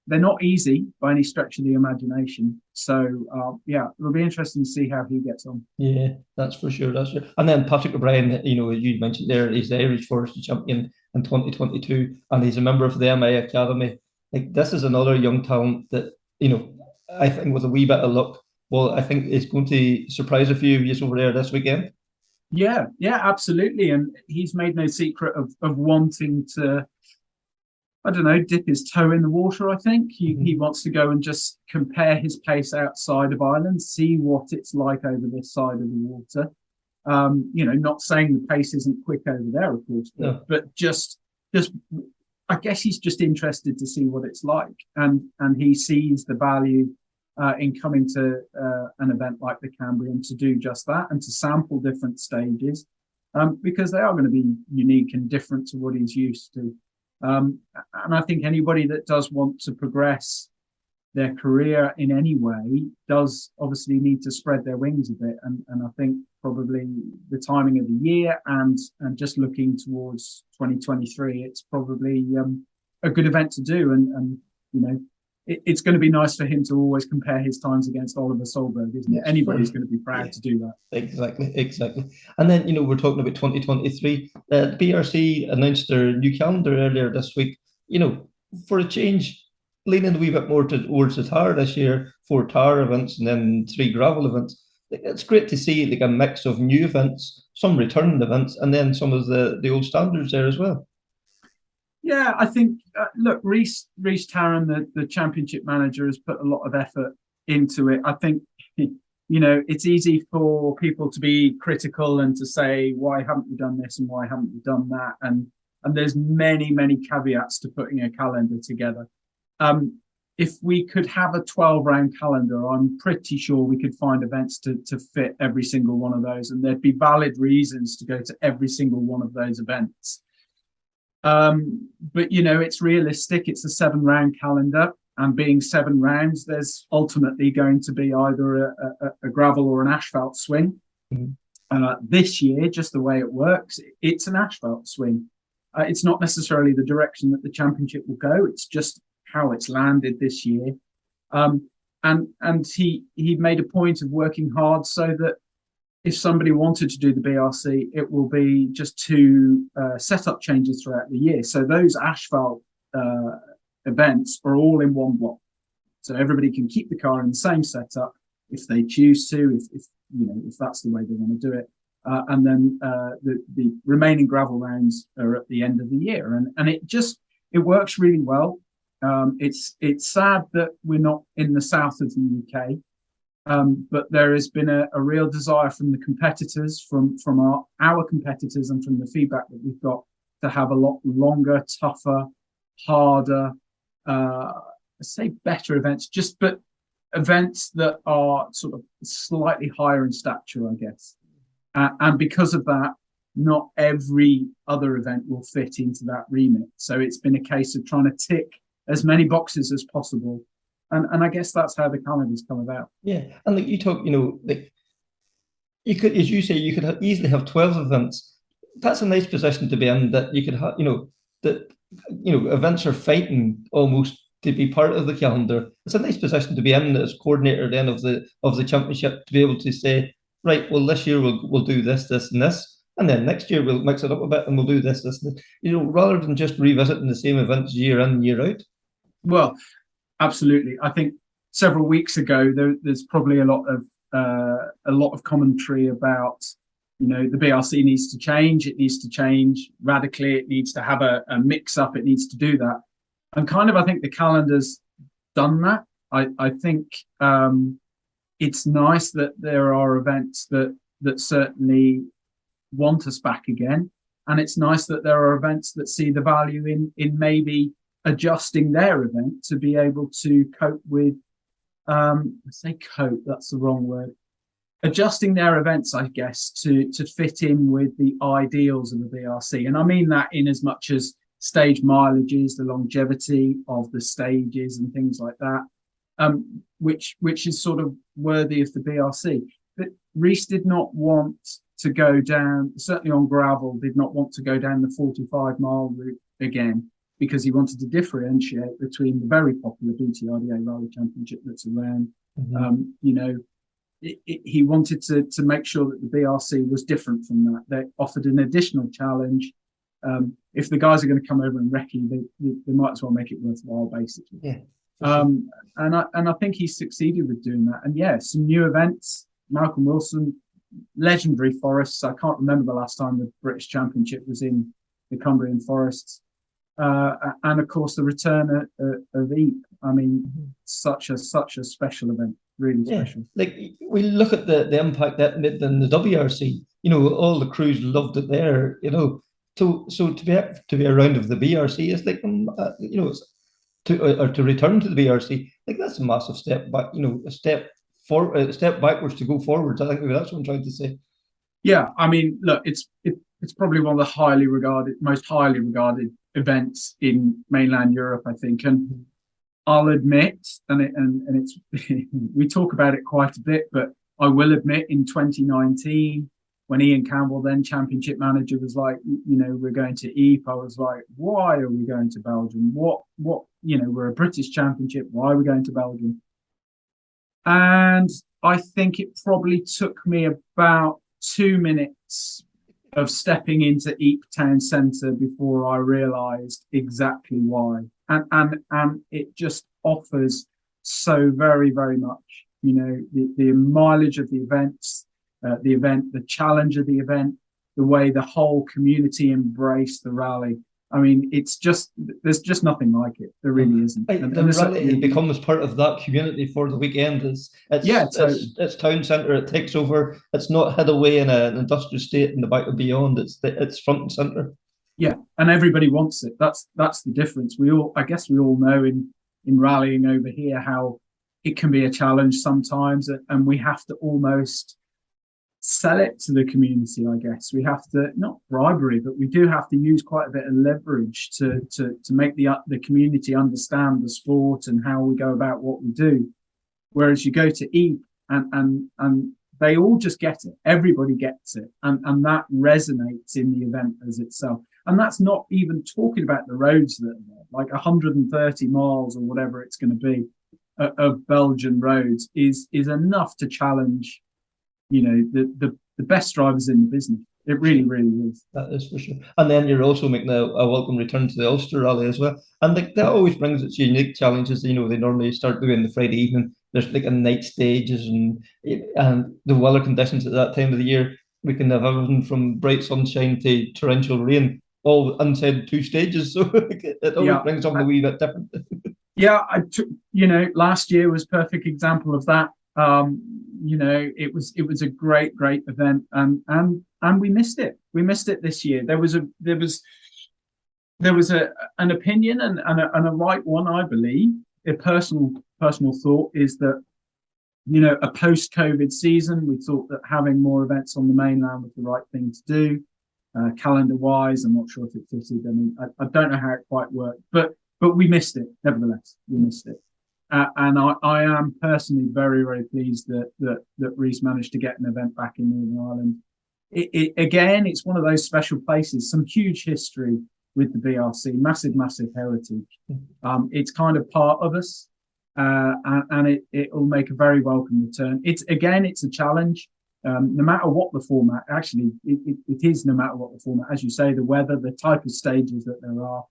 Speaker 10: they're not easy by any stretch of the imagination. So, it'll be interesting to see how he gets on.
Speaker 2: Yeah, that's for sure. And then Patrick O'Brien, you know, as you mentioned there, he's the Irish forestry champion. in 2022, and he's a member of the MA Academy. Like, this is another young talent that, you know, I think with a wee bit of luck, well, I think is going to surprise a few of you over there this weekend.
Speaker 10: Yeah, absolutely. And he's made no secret of wanting to, I don't know, dip his toe in the water, I think. He wants to go and just compare his pace outside of Ireland, see what it's like over this side of the water. You know, not saying the pace isn't quick over there, of course, but just I guess he's just interested to see what it's like. And he sees the value in coming to an event like the Cambrian to do just that and to sample different stages, because they are going to be unique and different to what he's used to. And I think anybody that does want to progress their career in any way does obviously need to spread their wings a bit. And I think probably the timing of the year and just looking towards 2023, it's probably a good event to do. And you know, it's going to be nice for him to always compare his times against Oliver Solberg, isn't it? Anybody's going to be proud to do that.
Speaker 2: Exactly. And then, you know, we're talking about 2023. The BRC announced their new calendar earlier this week. You know, for a change, leaning a wee bit more towards the Tower this year, 4 Tower events and then 3 gravel events. It's great to see like a mix of new events, some returning events, and then some of the old standards there as well.
Speaker 10: Yeah, I think, look, Rhys Tarrant, the championship manager, has put a lot of effort into it. I think, you know, it's easy for people to be critical and to say, why haven't we done this and why haven't we done that? And there's many caveats to putting a calendar together. If we could have a 12-round calendar, I'm pretty sure we could find events to fit every single one of those, and there'd be valid reasons to go to every single one of those events. But, you know, it's realistic. It's a 7-round calendar, and being 7 rounds, there's ultimately going to be either a gravel or an asphalt swing. This year, just the way it works, it's an asphalt swing. It's not necessarily the direction that the championship will go. It's just how it's landed this year. And he made a point of working hard so that if somebody wanted to do the BRC, it will be just 2 setup changes throughout the year. So those asphalt events are all in one block. So everybody can keep the car in the same setup if they choose to, if you know, if that's the way they want to do it. And then the remaining gravel rounds are at the end of the year. And it works really well. It's sad that we're not in the south of the UK. But there has been a real desire from the competitors, from our competitors, and from the feedback that we've got, to have a lot longer, tougher, harder, say better events, but events that are sort of slightly higher in stature, I guess. And because of that, not every other event will fit into that remit. So it's been a case of trying to tick as many boxes as possible. And I guess that's how the calendar's come about.
Speaker 2: Yeah, and like you talk, you know, like you could, as you say, you could easily have 12 events. That's a nice position to be in. That you could have, you know, that events are fighting almost to be part of the calendar. It's a nice position to be in as coordinator then of the championship, to be able to say, right, well, this year we'll do this, and this, and then next year we'll mix it up a bit and we'll do this, and this. You know, rather than just revisiting the same events year in, year out.
Speaker 10: Well, absolutely. I think several weeks ago there's probably a lot of commentary about, you know, the BRC needs to change. It needs to change radically. It needs to have a mix up. It needs to do that. And kind of, I think the calendar's done that. I think it's nice that there are events that certainly want us back again, and it's nice that there are events that see the value in maybe adjusting their event to be able to cope with, that's the wrong word, adjusting their events, I guess, to fit in with the ideals of the BRC. And I mean that in as much as stage mileages, the longevity of the stages and things like that, which is sort of worthy of the BRC. But Rhys did not want to go down, certainly on gravel, did not want to go down the 45-mile route again, because he wanted to differentiate between the very popular BTRDA Rally Championship that's around. You know, he wanted to make sure that the BRC was different from that. They offered an additional challenge, if the guys are going to come over and wreck you, they might as well make it worthwhile, basically.
Speaker 2: Yeah.
Speaker 10: And I think he's succeeded with doing that. And yeah, some new events. Malcolm Wilson, legendary forests. I can't remember the last time the British Championship was in the Cumbrian forests. And of course the return of Eep. I mean, such a special event, really special.
Speaker 2: Like we look at the impact that made in the WRC. You know, all the crews loved it there. You know, so to be a round of the BRC is like you know, to return to the BRC, like that's a massive step back. You know, a step backwards to go forwards. I think maybe that's what I'm trying to say.
Speaker 10: Yeah, I mean, look, it's probably one of the most highly regarded events in mainland Europe, I think. And I'll admit, and it's we talk about it quite a bit, but I will admit in 2019, when Ian Campbell, then championship manager, was like, you know, we're going to Eep, I was like, why are we going to Belgium? What, you know, we're a British championship. Why are we going to Belgium? And I think it probably took me about 2 minutes of stepping into Eep town centre before I realised exactly why. And it just offers so very, very much. You know, the mileage of the events, the challenge of the event, the way the whole community embraced the rally. I mean, there's just nothing like it. There really isn't.
Speaker 2: The rally becomes part of that community for the weekend. It's town centre. It takes over. It's not hid away in an industrial estate in the back or beyond. It's front and centre.
Speaker 10: Yeah, and everybody wants it. That's the difference. I guess we all know in rallying over here how it can be a challenge sometimes, and we have to almost sell it to the community. I guess we have to, not bribery, but we do have to use quite a bit of leverage to make the community understand the sport and how we go about what we do. Whereas you go to Eep and they all just get it. Everybody gets it, and that resonates in the event as itself. And that's not even talking about the roads that are there, like 130 miles or whatever it's going to be of Belgian roads is enough to challenge, you know, the best drivers in the business. It really, really is.
Speaker 2: That is for sure. And then you're also making a welcome return to the Ulster Rally as well. And that always brings its unique challenges. You know, they normally start doing the Friday evening. There's like a night stages and the weather conditions at that time of the year. We can have everything from bright sunshine to torrential rain, all inside 2 stages. So it always brings something a wee bit different.
Speaker 10: Yeah, you know, last year was a perfect example of that. You know, it was a great event, and we missed it. We missed it this year. There was an opinion and a right one, I believe. A personal thought is that, you know, a post-COVID season, we thought that having more events on the mainland was the right thing to do. Calendar-wise, I'm not sure if it fitted. I mean, I don't know how it quite worked, but we missed it. Nevertheless, we missed it. And I am personally very, very pleased that Reece managed to get an event back in Northern Ireland. Again, it's one of those special places, some huge history with the BRC, massive heritage. It's kind of part of us, and it will make a very welcome return. It's a challenge. No matter what the format, actually, it is no matter what the format. As you say, the weather, the type of stages that there are.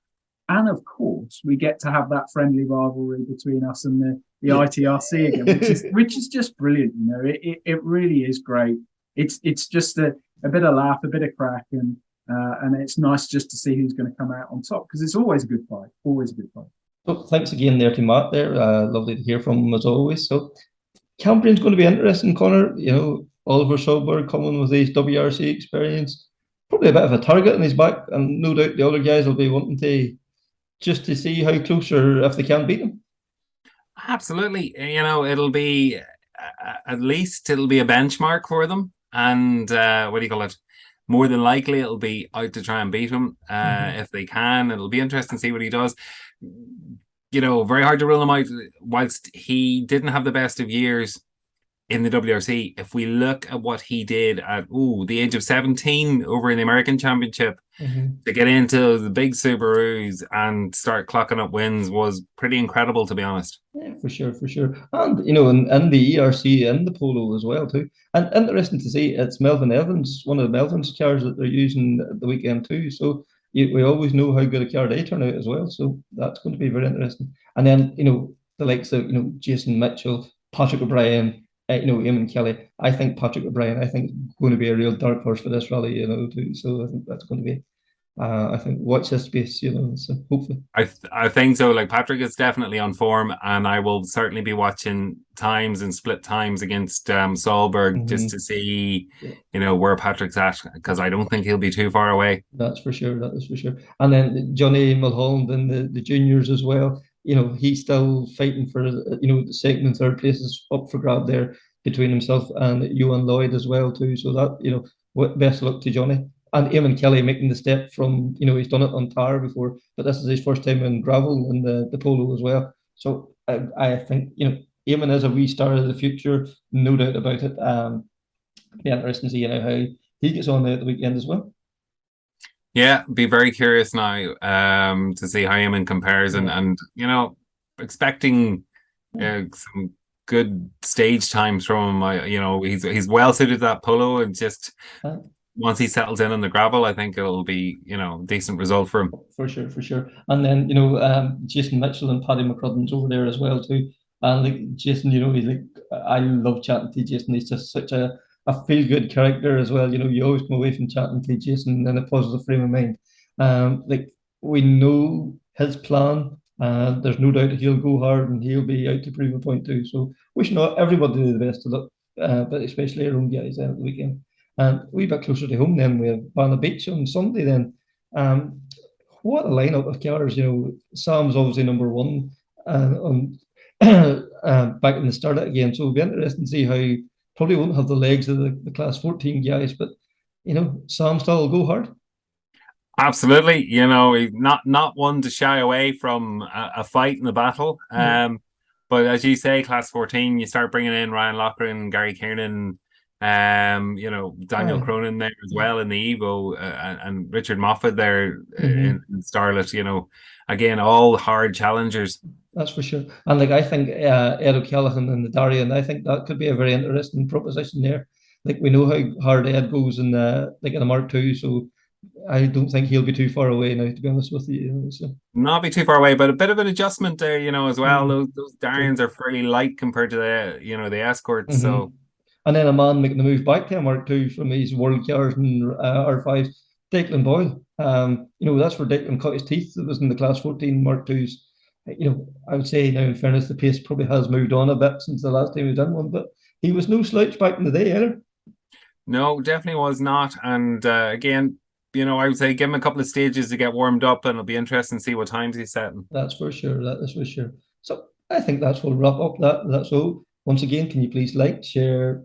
Speaker 10: And of course, we get to have that friendly rivalry between us and the ITRC again, which is just brilliant. You know, it really is great. It's just a bit of laugh, a bit of crack, and it's nice just to see who's going to come out on top, because it's always a good fight. Always a good fight.
Speaker 2: So thanks again there to Matt there. Lovely to hear from him as always. So Cambrian's going to be interesting, Connor. You know, Oliver Solberg coming with his WRC experience, probably a bit of a target on his back, and no doubt the other guys will be wanting to see how close or if they can beat him.
Speaker 3: Absolutely. You know, it'll be at least it'll be a benchmark for them. And what do you call it? More than likely, it'll be out to try and beat him if they can. It'll be interesting to see what he does. You know, very hard to rule him out. Whilst he didn't have the best of years in the WRC, if we look at what he did at the age of 17 over in the American Championship, to get into the big Subarus and start clocking up wins was pretty incredible, to be honest.
Speaker 2: Yeah, for sure. And, you know, and the ERC and the Polo as well, too. And interesting to see, it's Melvin Evans, one of the Melvin's cars that they're using the weekend, too. So we always know how good a car they turn out as well. So that's going to be very interesting. And then, the likes of, Jason Mitchell, Patrick O'Brien, Eamon Kelly. I think Patrick O'Brien, is going to be a real dark horse for this rally, too. So I think that's going to be, I think, watch this space, so hopefully.
Speaker 3: I think so. Like, Patrick is definitely on form, and I will certainly be watching times and split times against Solberg just to see, where Patrick's at, because I don't think he'll be too far away.
Speaker 2: That's for sure. That is for sure. And then Johnny Mulholland in the juniors as well. He's still fighting for the second and third places up for grab there between himself and Johan Lloyd as well too. So that best of luck to Johnny. And Eamon Kelly making the step from, he's done it on tar before, but this is his first time in gravel and the polo as well. So I think, Eamon is a wee star of the future, no doubt about it. It'll be interesting to see how he gets on at the weekend as well.
Speaker 3: Yeah, be very curious now to see how Eamon compares and expecting some good stage times from him. He's well suited to that polo, and just once he settles in on the gravel, I think it'll be decent result for him.
Speaker 2: For sure. And then Jason Mitchell and Paddy McCrudden's over there as well too. And Jason, he's I love chatting to Jason. He's just such a feel good character as well. You always come away from chatting to Jason in a positive frame of mind. We know his plan. There's no doubt he'll go hard and he'll be out to prove a point too. So wishing everybody the best of luck, but especially our own guys at the weekend. And a wee bit closer to home, then we have Banna Beach on Sunday. Then, what a lineup of cars! Sam's obviously number one on back in the start again. So it'll be interesting to see how. Probably won't have the legs of the class 14 guys, but Sam still will go hard.
Speaker 3: Absolutely, he's not one to shy away from a fight in the battle. But as you say, class 14, you start bringing in Ryan Loughran, Gary Kiernan, Daniel Cronin there as well in the Evo, and Richard Moffat there in Starlet. Again, all hard challengers. That's
Speaker 2: for sure. And I think Ed O'Callaghan and the Darien, I think that could be a very interesting proposition there. We know how hard Ed goes in the Mark II, so I don't think he'll be too far away now, to be honest with you. So.
Speaker 3: Not be too far away, but a bit of an adjustment there, as well. Those Darians are fairly light compared to the Escorts. So.
Speaker 2: And then a man making the move back to a Mark II from his World Cars and R5s, Declan Boyle. That's where Declan cut his teeth. It was in the class 14 Mark IIs. I would say now, in fairness, the pace probably has moved on a bit since the last time he done one, but he was no slouch back in the day either.
Speaker 3: No, definitely was not. And again, I would say give him a couple of stages to get warmed up, and it'll be interesting to see what times he's setting.
Speaker 2: That's for sure. That is for sure. So I think that's will wrap up that's all. Once again, can you please like, share,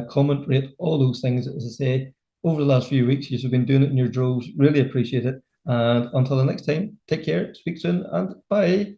Speaker 2: comment, rate, all those things, as I say, over the last few weeks. You've been doing it in your droves. Really appreciate it. And until the next time, take care, speak soon, and bye.